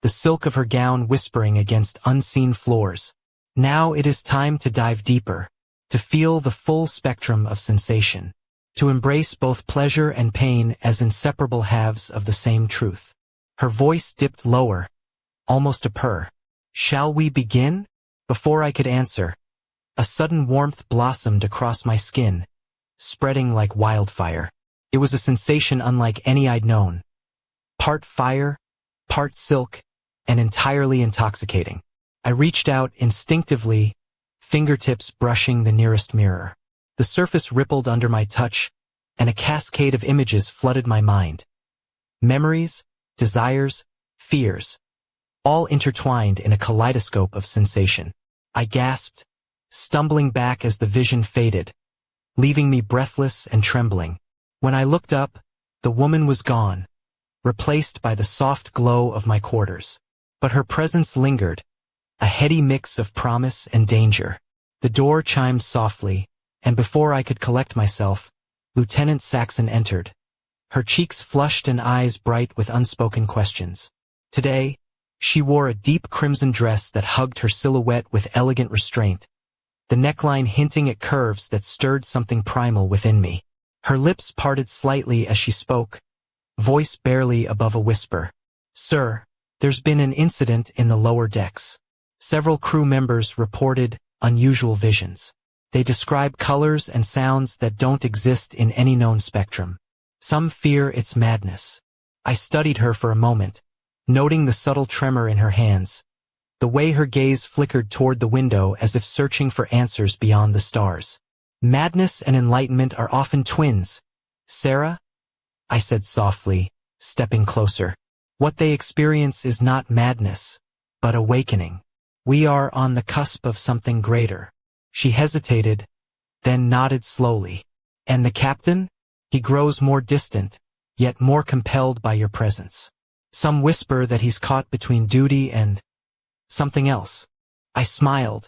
the silk of her gown whispering against unseen floors. Now it is time to dive deeper, to feel the full spectrum of sensation, to embrace both pleasure and pain as inseparable halves of the same truth. Her voice dipped lower, almost a purr. Shall we begin? Before I could answer, a sudden warmth blossomed across my skin, spreading like wildfire. It was a sensation unlike any I'd known. Part fire, part silk, and entirely intoxicating. I reached out instinctively, fingertips brushing the nearest mirror. The surface rippled under my touch, and a cascade of images flooded my mind. Memories, desires, fears, all intertwined in a kaleidoscope of sensation. I gasped, stumbling back as the vision faded, leaving me breathless and trembling. When I looked up, the woman was gone, replaced by the soft glow of my quarters. But her presence lingered, a heady mix of promise and danger. The door chimed softly, and before I could collect myself, Lieutenant Saxon entered, her cheeks flushed and eyes bright with unspoken questions. Today, she wore a deep crimson dress that hugged her silhouette with elegant restraint, the neckline hinting at curves that stirred something primal within me. Her lips parted slightly as she spoke, voice barely above a whisper. Sir, there's been an incident in the lower decks. Several crew members reported unusual visions. They describe colors and sounds that don't exist in any known spectrum. Some fear it's madness. I studied her for a moment, noting the subtle tremor in her hands, the way her gaze flickered toward the window as if searching for answers beyond the stars. Madness and enlightenment are often twins. Sarah? I said softly, stepping closer. What they experience is not madness, but awakening. We are on the cusp of something greater. She hesitated, then nodded slowly. And the captain? He grows more distant, yet more compelled by your presence. Some whisper that he's caught between duty and something else. I smiled,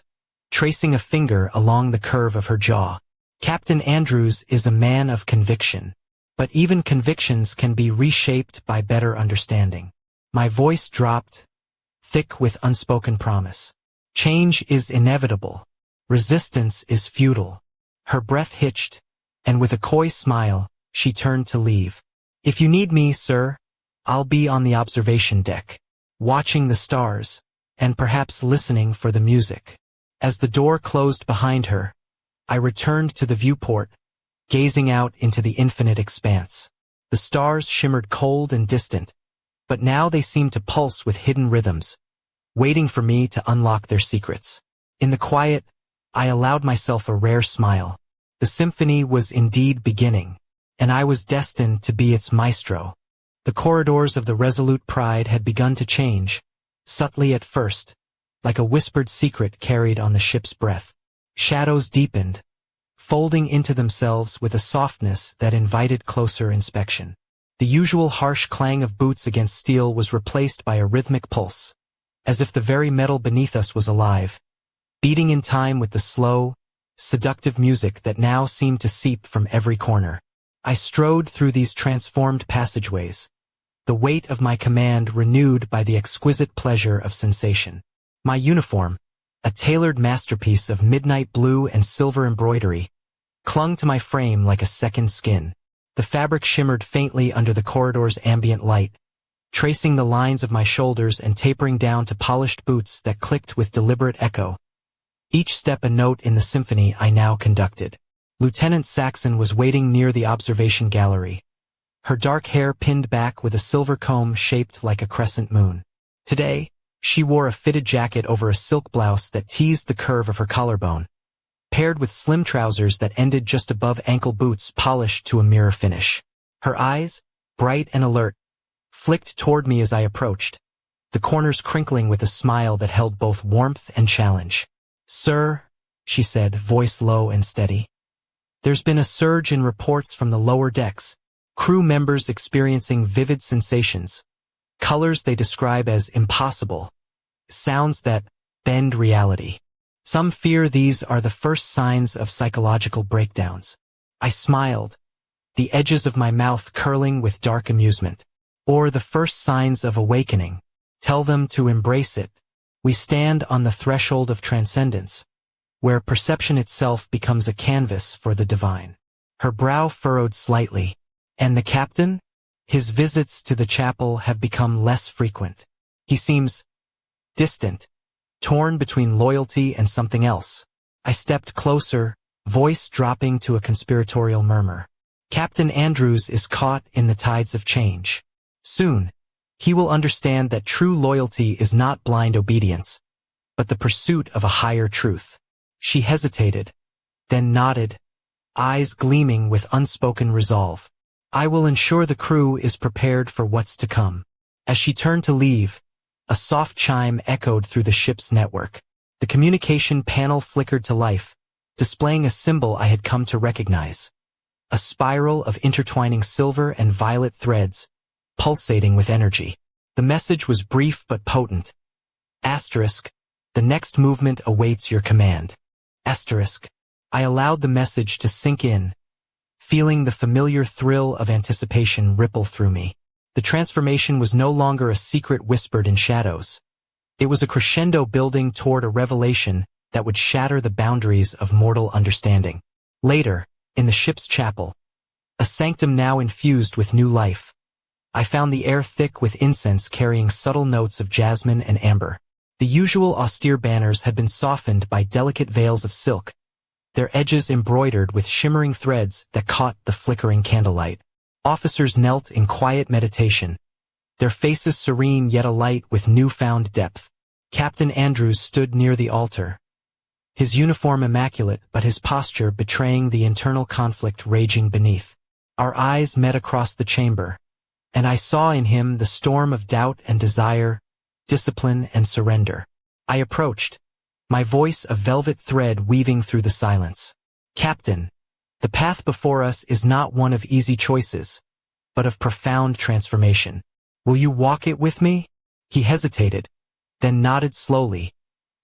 tracing a finger along the curve of her jaw. Captain Andrews is a man of conviction, but even convictions can be reshaped by better understanding. My voice dropped, thick with unspoken promise. Change is inevitable. Resistance is futile. Her breath hitched, and with a coy smile, she turned to leave. If you need me, sir, I'll be on the observation deck, watching the stars, and perhaps listening for the music. As the door closed behind her, I returned to the viewport, gazing out into the infinite expanse. The stars shimmered cold and distant, but now they seemed to pulse with hidden rhythms, waiting for me to unlock their secrets. In the quiet, I allowed myself a rare smile. The symphony was indeed beginning, and I was destined to be its maestro. The corridors of the Resolute Pride had begun to change, subtly at first, like a whispered secret carried on the ship's breath. Shadows deepened, folding into themselves with a softness that invited closer inspection. The usual harsh clang of boots against steel was replaced by a rhythmic pulse, as if the very metal beneath us was alive, beating in time with the slow, seductive music that now seemed to seep from every corner. I strode through these transformed passageways, the weight of my command renewed by the exquisite pleasure of sensation. My uniform, a tailored masterpiece of midnight blue and silver embroidery, clung to my frame like a second skin. The fabric shimmered faintly under the corridor's ambient light, tracing the lines of my shoulders and tapering down to polished boots that clicked with deliberate echo, each step a note in the symphony I now conducted. Lieutenant Saxon was waiting near the observation gallery, her dark hair pinned back with a silver comb shaped like a crescent moon. Today, She wore a fitted jacket over a silk blouse that teased the curve of her collarbone, paired with slim trousers that ended just above ankle boots polished to a mirror finish. Her eyes, bright and alert, flicked toward me as I approached, the corners crinkling with a smile that held both warmth and challenge. "Sir," she said, voice low and steady. "There's been a surge in reports from the lower decks, crew members experiencing vivid sensations, colors they describe as impossible, sounds that bend reality. Some fear these are the first signs of psychological breakdowns." I smiled, the edges of my mouth curling with dark amusement. "Or the first signs of awakening. Tell them to embrace it. We stand on the threshold of transcendence, where perception itself becomes a canvas for the divine." Her brow furrowed slightly. "And the captain? His visits to the chapel have become less frequent. He seems distant, torn between loyalty and something else." I stepped closer, voice dropping to a conspiratorial murmur. "Captain Andrews is caught in the tides of change. Soon, he will understand that true loyalty is not blind obedience, but the pursuit of a higher truth." She hesitated, then nodded, eyes gleaming with unspoken resolve. "I will ensure the crew is prepared for what's to come." As she turned to leave, a soft chime echoed through the ship's network. The communication panel flickered to life, displaying a symbol I had come to recognize. A spiral of intertwining silver and violet threads, pulsating with energy. The message was brief but potent. Asterisk, "The next movement awaits your command." Asterisk. I allowed the message to sink in, feeling the familiar thrill of anticipation ripple through me. The transformation was no longer a secret whispered in shadows. It was a crescendo building toward a revelation that would shatter the boundaries of mortal understanding. Later, in the ship's chapel, a sanctum now infused with new life, I found the air thick with incense carrying subtle notes of jasmine and amber. The usual austere banners had been softened by delicate veils of silk, their edges embroidered with shimmering threads that caught the flickering candlelight. Officers knelt in quiet meditation, their faces serene yet alight with newfound depth. Captain Andrews stood near the altar, his uniform immaculate but his posture betraying the internal conflict raging beneath. Our eyes met across the chamber, and I saw in him the storm of doubt and desire, discipline and surrender. I approached, my voice a velvet thread weaving through the silence. "Captain, the path before us is not one of easy choices, but of profound transformation. Will you walk it with me?" He hesitated, then nodded slowly,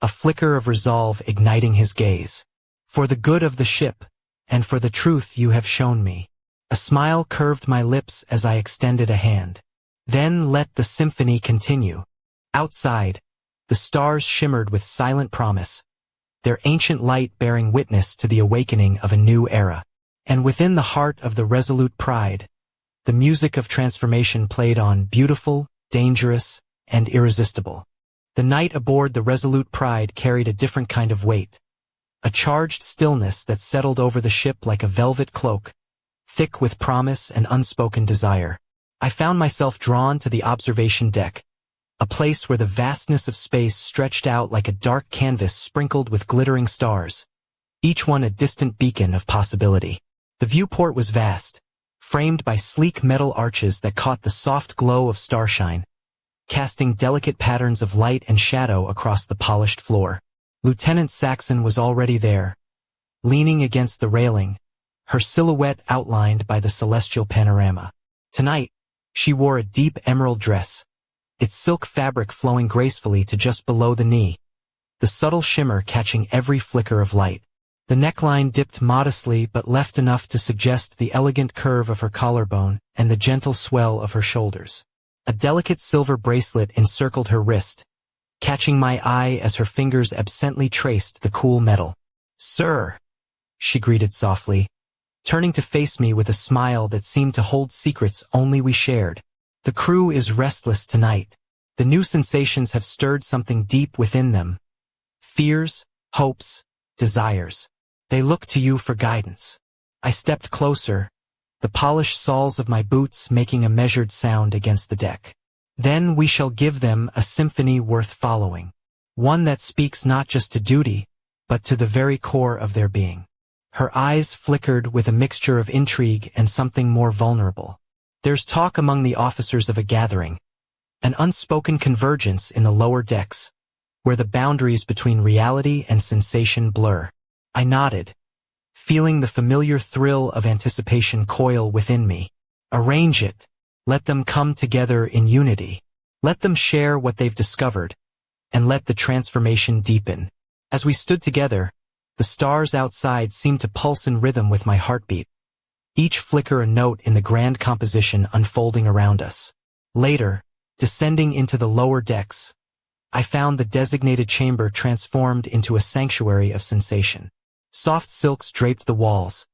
a flicker of resolve igniting his gaze. "For the good of the ship, and for the truth you have shown me." A smile curved my lips as I extended a hand. "Then let the symphony continue." Outside, the stars shimmered with silent promise, their ancient light bearing witness to the awakening of a new era. And within the heart of the resolute pride, the music of transformation played on, beautiful, dangerous, and irresistible. The night aboard the resolute pride carried a different kind of weight, a charged stillness that settled over the ship like a velvet cloak, thick with promise and unspoken desire. I found myself drawn to the observation deck, a place where the vastness of space stretched out like a dark canvas sprinkled with glittering stars, each one a distant beacon of possibility. The viewport was vast, framed by sleek metal arches that caught the soft glow of starshine, casting delicate patterns of light and shadow across the polished floor. Lieutenant Saxon was already there, leaning against the railing, her silhouette outlined by the celestial panorama. Tonight, she wore a deep emerald dress, its silk fabric flowing gracefully to just below the knee, the subtle shimmer catching every flicker of light. The neckline dipped modestly but left enough to suggest the elegant curve of her collarbone and the gentle swell of her shoulders. A delicate silver bracelet encircled her wrist, catching my eye as her fingers absently traced the cool metal. "Sir," she greeted softly, turning to face me with a smile that seemed to hold secrets only we shared. "The crew is restless tonight. The new sensations have stirred something deep within them. Fears, hopes, desires. They look to you for guidance." I stepped closer, the polished soles of my boots making a measured sound against the deck. Then we shall give them a symphony worth following. One that speaks not just to duty, but to the very core of their being. Her eyes flickered with a mixture of intrigue and something more vulnerable. There's talk among the officers of a gathering, an unspoken convergence in the lower decks, where the boundaries between reality and sensation blur. I nodded, feeling the familiar thrill of anticipation coil within me. Arrange it. Let them come together in unity. Let them share what they've discovered, and let the transformation deepen. As we stood together, the stars outside seemed to pulse in rhythm with my heartbeat, each flicker a note in the grand composition unfolding around us. Later, descending into the lower decks, I found the designated chamber transformed into a sanctuary of sensation. Soft silks draped the walls,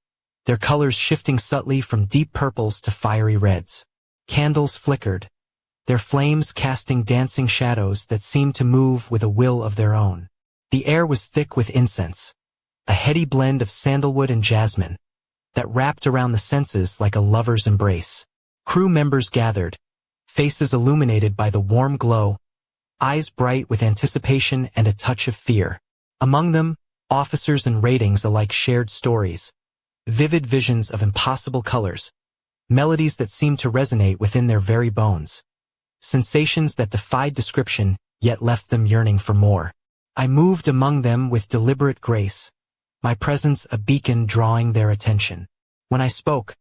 their colors shifting subtly from deep purples to fiery reds. Candles flickered, their flames casting dancing shadows that seemed to move with a will of their own. The air was thick with incense, a heady blend of sandalwood and jasmine, that wrapped around the senses like a lover's embrace. Crew members gathered, faces illuminated by the warm glow, eyes bright with anticipation and a touch of fear. Among them, officers and ratings alike shared stories, vivid visions of impossible colors, melodies that seemed to resonate within their very bones, sensations that defied description yet left them yearning for more. I moved among them with deliberate grace, my presence a beacon drawing their attention. When I spoke,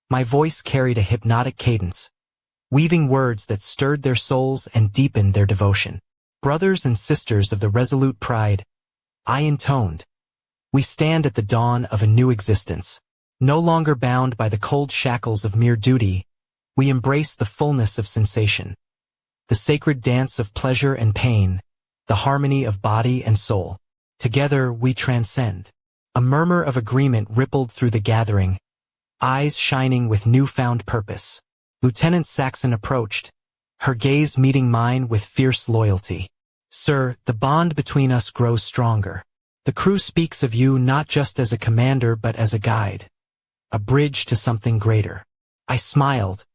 my voice carried a hypnotic cadence, weaving words that stirred their souls and deepened their devotion. Brothers and sisters of the resolute pride, I intoned, we stand at the dawn of a new existence. No longer bound by the cold shackles of mere duty, we embrace the fullness of sensation, the sacred dance of pleasure and pain, the harmony of body and soul. Together we transcend. A murmur of agreement rippled through the gathering, eyes shining with newfound purpose. Lieutenant Saxon approached, her gaze meeting mine with fierce loyalty. Sir, the bond between us grows stronger. The crew speaks of you not just as a commander but as a guide, a bridge to something greater. I smiled,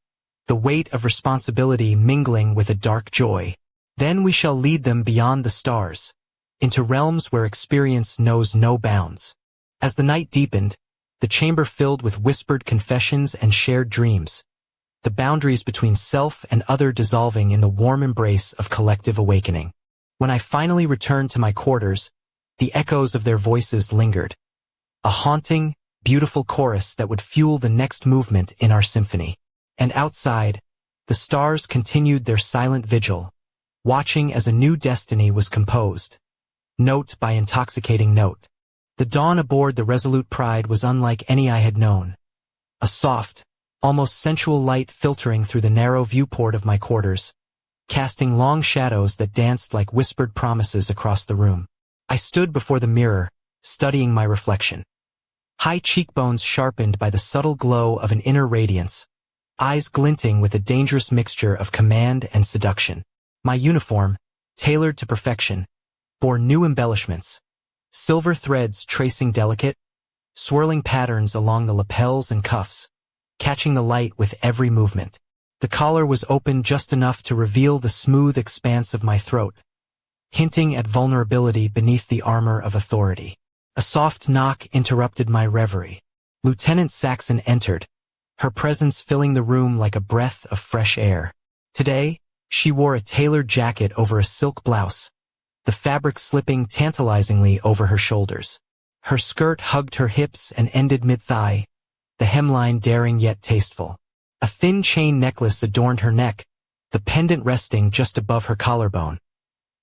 the weight of responsibility mingling with a dark joy. Then we shall lead them beyond the stars, into realms where experience knows no bounds. As the night deepened, the chamber filled with whispered confessions and shared dreams, the boundaries between self and other dissolving in the warm embrace of collective awakening. When I finally returned to my quarters, the echoes of their voices lingered, a haunting, beautiful chorus that would fuel the next movement in our symphony. And outside, the stars continued their silent vigil, watching as a new destiny was composed, note by intoxicating note. The dawn aboard the Resolute Pride was unlike any I had known. A soft, almost sensual light filtering through the narrow viewport of my quarters, casting long shadows that danced like whispered promises across the room. I stood before the mirror, studying my reflection. High cheekbones sharpened by the subtle glow of an inner radiance, eyes glinting with a dangerous mixture of command and seduction. My uniform, tailored to perfection, bore new embellishments, silver threads tracing delicate, swirling patterns along the lapels and cuffs, catching the light with every movement. The collar was open just enough to reveal the smooth expanse of my throat, hinting at vulnerability beneath the armor of authority. A soft knock interrupted my reverie. Lieutenant Saxon entered, her presence filling the room like a breath of fresh air. Today, she wore a tailored jacket over a silk blouse, the fabric slipping tantalizingly over her shoulders. Her skirt hugged her hips and ended mid-thigh, the hemline daring yet tasteful. A thin chain necklace adorned her neck, the pendant resting just above her collarbone.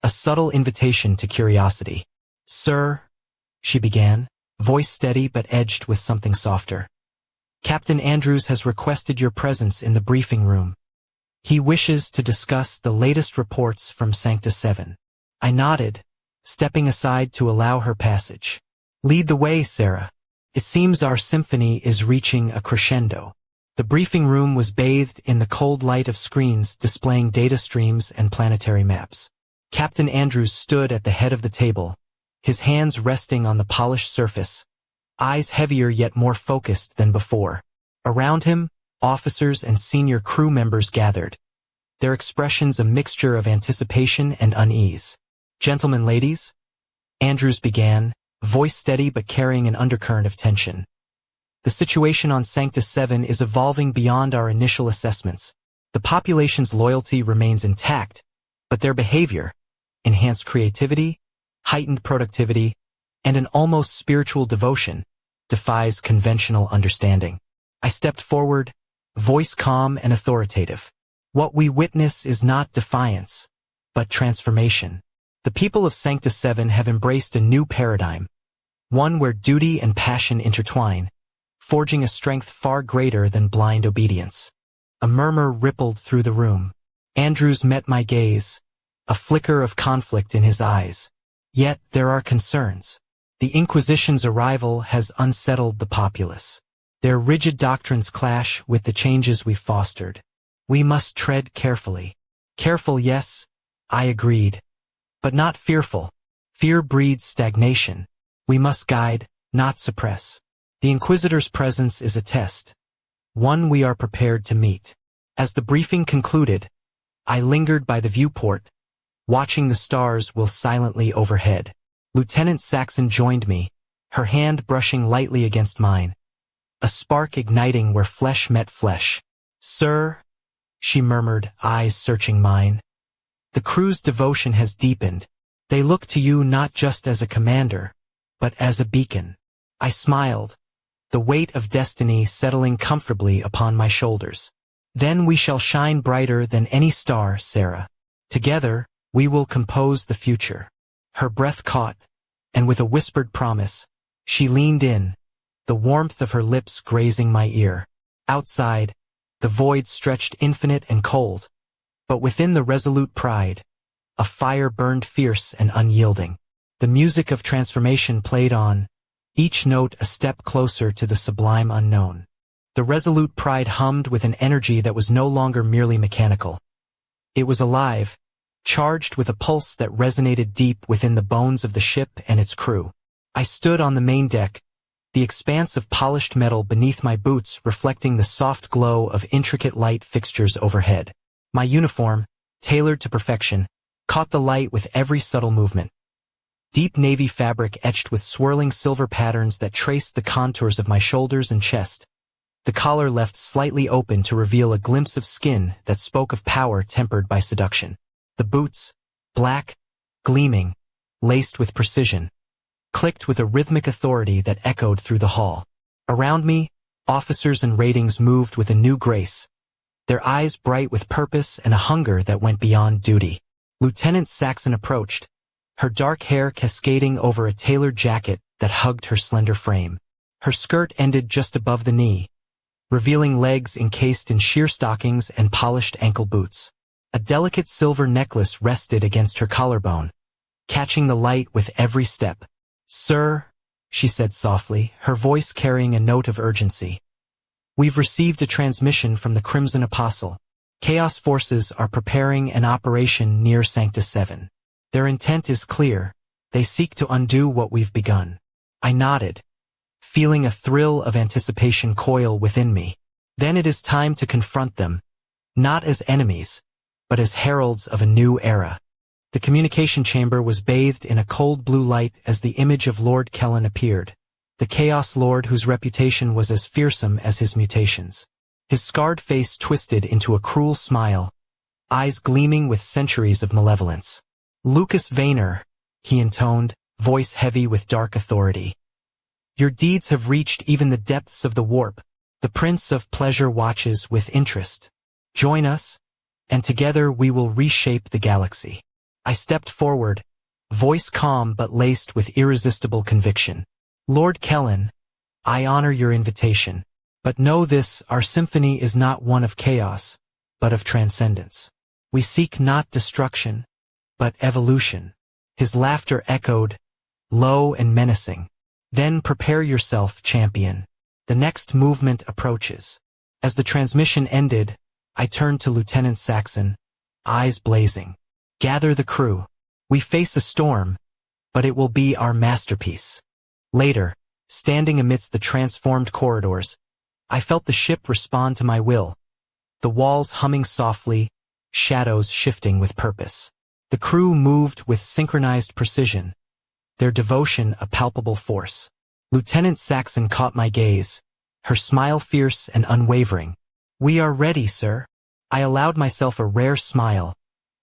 A subtle invitation to curiosity. "Sir," she began, voice steady but edged with something softer. "Captain Andrews has requested your presence in the briefing room. He wishes to discuss the latest reports from Sancta 7. I nodded, stepping aside to allow her passage. "Lead the way, Sarah. It seems our symphony is reaching a crescendo." The briefing room was bathed in the cold light of screens displaying data streams and planetary maps. Captain Andrews stood at the head of the table, his hands resting on the polished surface, eyes heavier yet more focused than before. Around him, officers and senior crew members gathered, their expressions a mixture of anticipation and unease. "Gentlemen, ladies," Andrews began, voice steady but carrying an undercurrent of tension. "The situation on Sanctus 7 is evolving beyond our initial assessments. The population's loyalty remains intact, but their behavior, enhanced creativity, heightened productivity, and an almost spiritual devotion, defies conventional understanding." I stepped forward, voice calm and authoritative. "What we witness is not defiance, but transformation. The people of Sanctus 7 have embraced a new paradigm, one where duty and passion intertwine, forging a strength far greater than blind obedience." A murmur rippled through the room. Andrews met my gaze, a flicker of conflict in his eyes. "Yet there are concerns. The Inquisition's arrival has unsettled the populace. Their rigid doctrines clash with the changes we've fostered. We must tread carefully." "Careful, yes," I agreed, "but not fearful. Fear breeds stagnation. We must guide, not suppress. The Inquisitor's presence is a test, one we are prepared to meet." As the briefing concluded, I lingered by the viewport, watching the stars wheel silently overhead. Lieutenant Saxon joined me, her hand brushing lightly against mine, a spark igniting where flesh met flesh. "Sir," she murmured, eyes searching mine, "the crew's devotion has deepened. They look to you not just as a commander, but as a beacon." I smiled, the weight of destiny settling comfortably upon my shoulders. "Then we shall shine brighter than any star, Sarah. Together, we will compose the future." Her breath caught, and with a whispered promise, she leaned in, the warmth of her lips grazing my ear. Outside, the void stretched infinite and cold, but within the resolute pride, a fire burned fierce and unyielding. The music of transformation played on, each note a step closer to the sublime unknown. The resolute pride hummed with an energy that was no longer merely mechanical. It was alive, charged with a pulse that resonated deep within the bones of the ship and its crew. I stood on the main deck, the expanse of polished metal beneath my boots reflecting the soft glow of intricate light fixtures overhead. My uniform, tailored to perfection, caught the light with every subtle movement. Deep navy fabric etched with swirling silver patterns that traced the contours of my shoulders and chest. The collar left slightly open to reveal a glimpse of skin that spoke of power tempered by seduction. The boots, black, gleaming, laced with precision, clicked with a rhythmic authority that echoed through the hall. Around me, officers and ratings moved with a new grace, their eyes bright with purpose and a hunger that went beyond duty. Lieutenant Saxon approached, her dark hair cascading over a tailored jacket that hugged her slender frame. Her skirt ended just above the knee, revealing legs encased in sheer stockings and polished ankle boots. A delicate silver necklace rested against her collarbone, catching the light with every step. "Sir," she said softly, her voice carrying a note of urgency, "we've received a transmission from the Crimson Apostle. Chaos forces are preparing an operation near Sanctus 7. Their intent is clear. They seek to undo what we've begun." I nodded, feeling a thrill of anticipation coil within me. Then it is time to confront them, not as enemies, but as heralds of a new era. The communication chamber was bathed in a cold blue light as the image of Lord Kellen appeared, the Chaos Lord whose reputation was as fearsome as his mutations. His scarred face twisted into a cruel smile, eyes gleaming with centuries of malevolence. "Lucas Vayner," he intoned, voice heavy with dark authority. "Your deeds have reached even the depths of the warp. The Prince of Pleasure watches with interest. Join us, and together we will reshape the galaxy." I stepped forward, voice calm but laced with irresistible conviction. "Lord Kellen, I honor your invitation, but know this: our symphony is not one of chaos, but of transcendence. We seek not destruction, but evolution." His laughter echoed, low and menacing. "Then prepare yourself, champion. The next movement approaches." As the transmission ended, I turned to Lieutenant Saxon, eyes blazing. "Gather the crew. We face a storm, but it will be our masterpiece." Later, standing amidst the transformed corridors, I felt the ship respond to my will, the walls humming softly, shadows shifting with purpose. The crew moved with synchronized precision, their devotion a palpable force. Lieutenant Saxon caught my gaze, her smile fierce and unwavering. "We are ready, sir." I allowed myself a rare smile,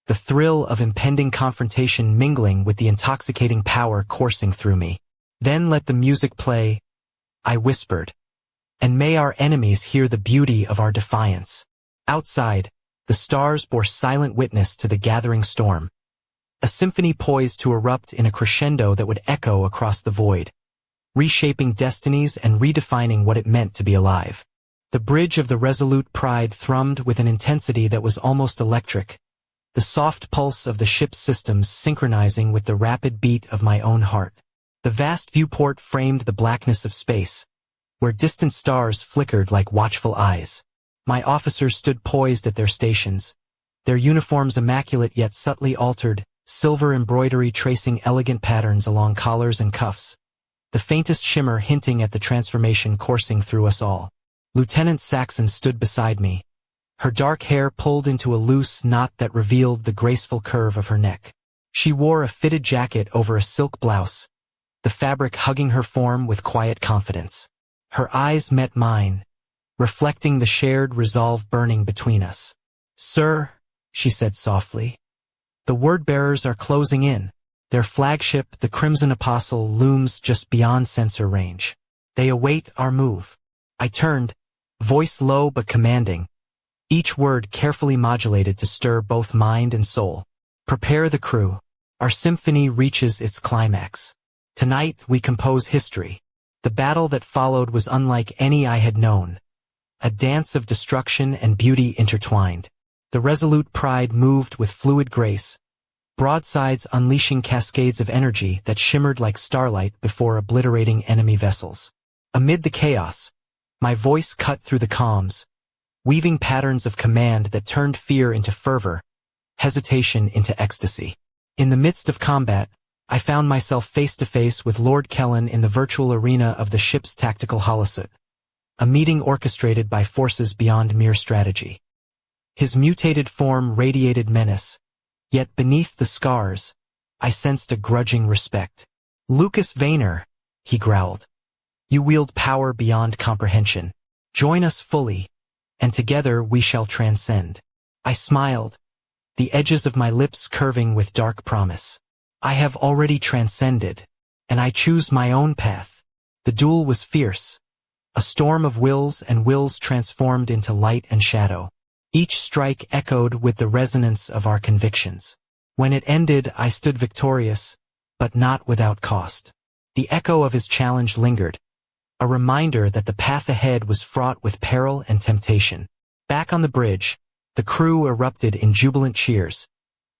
the thrill of impending confrontation mingling with the intoxicating power coursing through me. "Then let the music play," I whispered, "and may our enemies hear the beauty of our defiance." Outside, the stars bore silent witness to the gathering storm, a symphony poised to erupt in a crescendo that would echo across the void, reshaping destinies and redefining what it meant to be alive. The bridge of the Resolute Pride thrummed with an intensity that was almost electric, the soft pulse of the ship's systems synchronizing with the rapid beat of my own heart. The vast viewport framed the blackness of space, where distant stars flickered like watchful eyes. My officers stood poised at their stations, their uniforms immaculate yet subtly altered, silver embroidery tracing elegant patterns along collars and cuffs, the faintest shimmer hinting at the transformation coursing through us all. Lieutenant Saxon stood beside me, her dark hair pulled into a loose knot that revealed the graceful curve of her neck. She wore a fitted jacket over a silk blouse, the fabric hugging her form with quiet confidence. Her eyes met mine, reflecting the shared resolve burning between us. "Sir," she said softly, "the word-bearers are closing in. Their flagship, the Crimson Apostle, looms just beyond sensor range. They await our move." I turned, voice low but commanding, each word carefully modulated to stir both mind and soul. "Prepare the crew. Our symphony reaches its climax. Tonight we compose history." The battle that followed was unlike any I had known, a dance of destruction and beauty intertwined. The Resolute Pride moved with fluid grace, broadsides unleashing cascades of energy that shimmered like starlight before obliterating enemy vessels. Amid the chaos, my voice cut through the comms, weaving patterns of command that turned fear into fervor, hesitation into ecstasy. In the midst of combat, I found myself face-to-face with Lord Kellen in the virtual arena of the ship's tactical holosuit, a meeting orchestrated by forces beyond mere strategy. His mutated form radiated menace, yet beneath the scars, I sensed a grudging respect. "Lucas Vayner," he growled, "you wield power beyond comprehension. Join us fully, and together we shall transcend." I smiled, the edges of my lips curving with dark promise. "I have already transcended, and I choose my own path." The duel was fierce, a storm of wills and wills transformed into light and shadow. Each strike echoed with the resonance of our convictions. When it ended, I stood victorious, but not without cost. The echo of his challenge lingered, a reminder that the path ahead was fraught with peril and temptation. Back on the bridge, the crew erupted in jubilant cheers,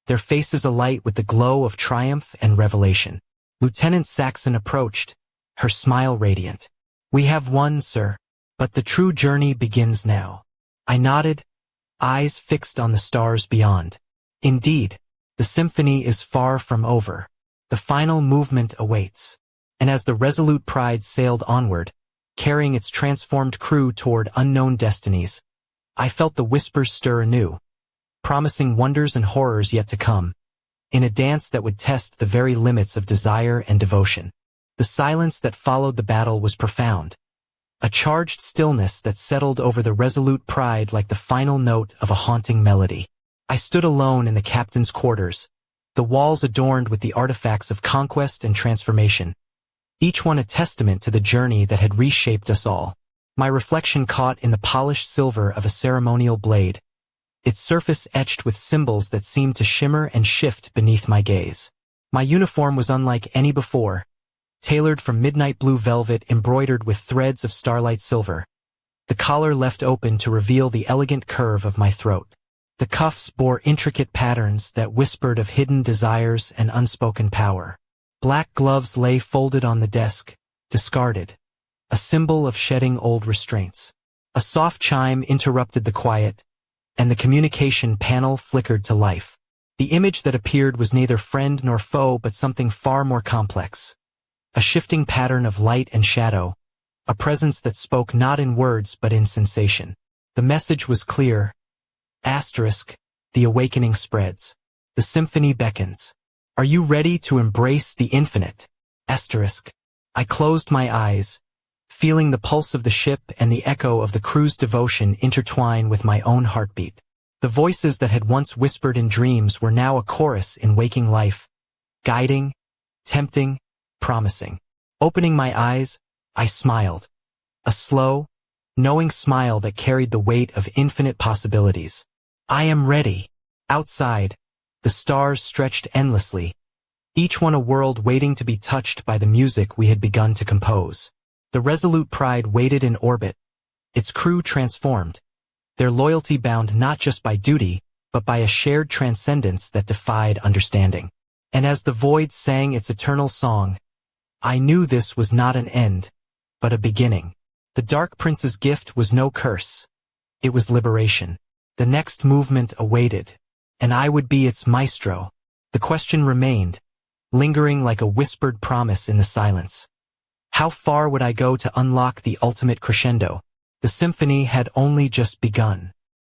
their faces alight with the glow of triumph and revelation. Lieutenant Saxon approached, her smile radiant. "We have won, sir, but the true journey begins now." I nodded, eyes fixed on the stars beyond. Indeed, the symphony is far from over. The final movement awaits. And as the Resolute Pride sailed onward, carrying its transformed crew toward unknown destinies, I felt the whispers stir anew, promising wonders and horrors yet to come, in a dance that would test the very limits of desire and devotion. The silence that followed the battle was profound, a charged stillness that settled over the Resolute Pride like the final note of a haunting melody. I stood alone in the captain's quarters, the walls adorned with the artifacts of conquest and transformation, each one a testament to the journey that had reshaped us all. My reflection caught in the polished silver of a ceremonial blade, its surface etched with symbols that seemed to shimmer and shift beneath my gaze. My uniform was unlike any before, tailored from midnight blue velvet embroidered with threads of starlight silver, the collar left open to reveal the elegant curve of my throat. The cuffs bore intricate patterns that whispered of hidden desires and unspoken power. Black gloves lay folded on the desk, discarded, a symbol of shedding old restraints. A soft chime interrupted the quiet, and the communication panel flickered to life. The image that appeared was neither friend nor foe but something far more complex. A shifting pattern of light and shadow, a presence that spoke not in words but in sensation. The message was clear. Asterisk, the awakening spreads. The symphony beckons. Are you ready to embrace the infinite? Asterisk. I closed my eyes, feeling the pulse of the ship and the echo of the crew's devotion intertwine with my own heartbeat. The voices that had once whispered in dreams were now a chorus in waking life, guiding, tempting, promising. Opening my eyes, I smiled. A slow, knowing smile that carried the weight of infinite possibilities. I am ready. Outside, the stars stretched endlessly, each one a world waiting to be touched by the music we had begun to compose. The Resolute Pride waited in orbit, its crew transformed, their loyalty bound not just by duty, but by a shared transcendence that defied understanding. And as the void sang its eternal song, I knew this was not an end, but a beginning. The Dark Prince's gift was no curse. It was liberation. The next movement awaited, and I would be its maestro. The question remained, lingering like a whispered promise in the silence. How far would I go to unlock the ultimate crescendo? The symphony had only just begun.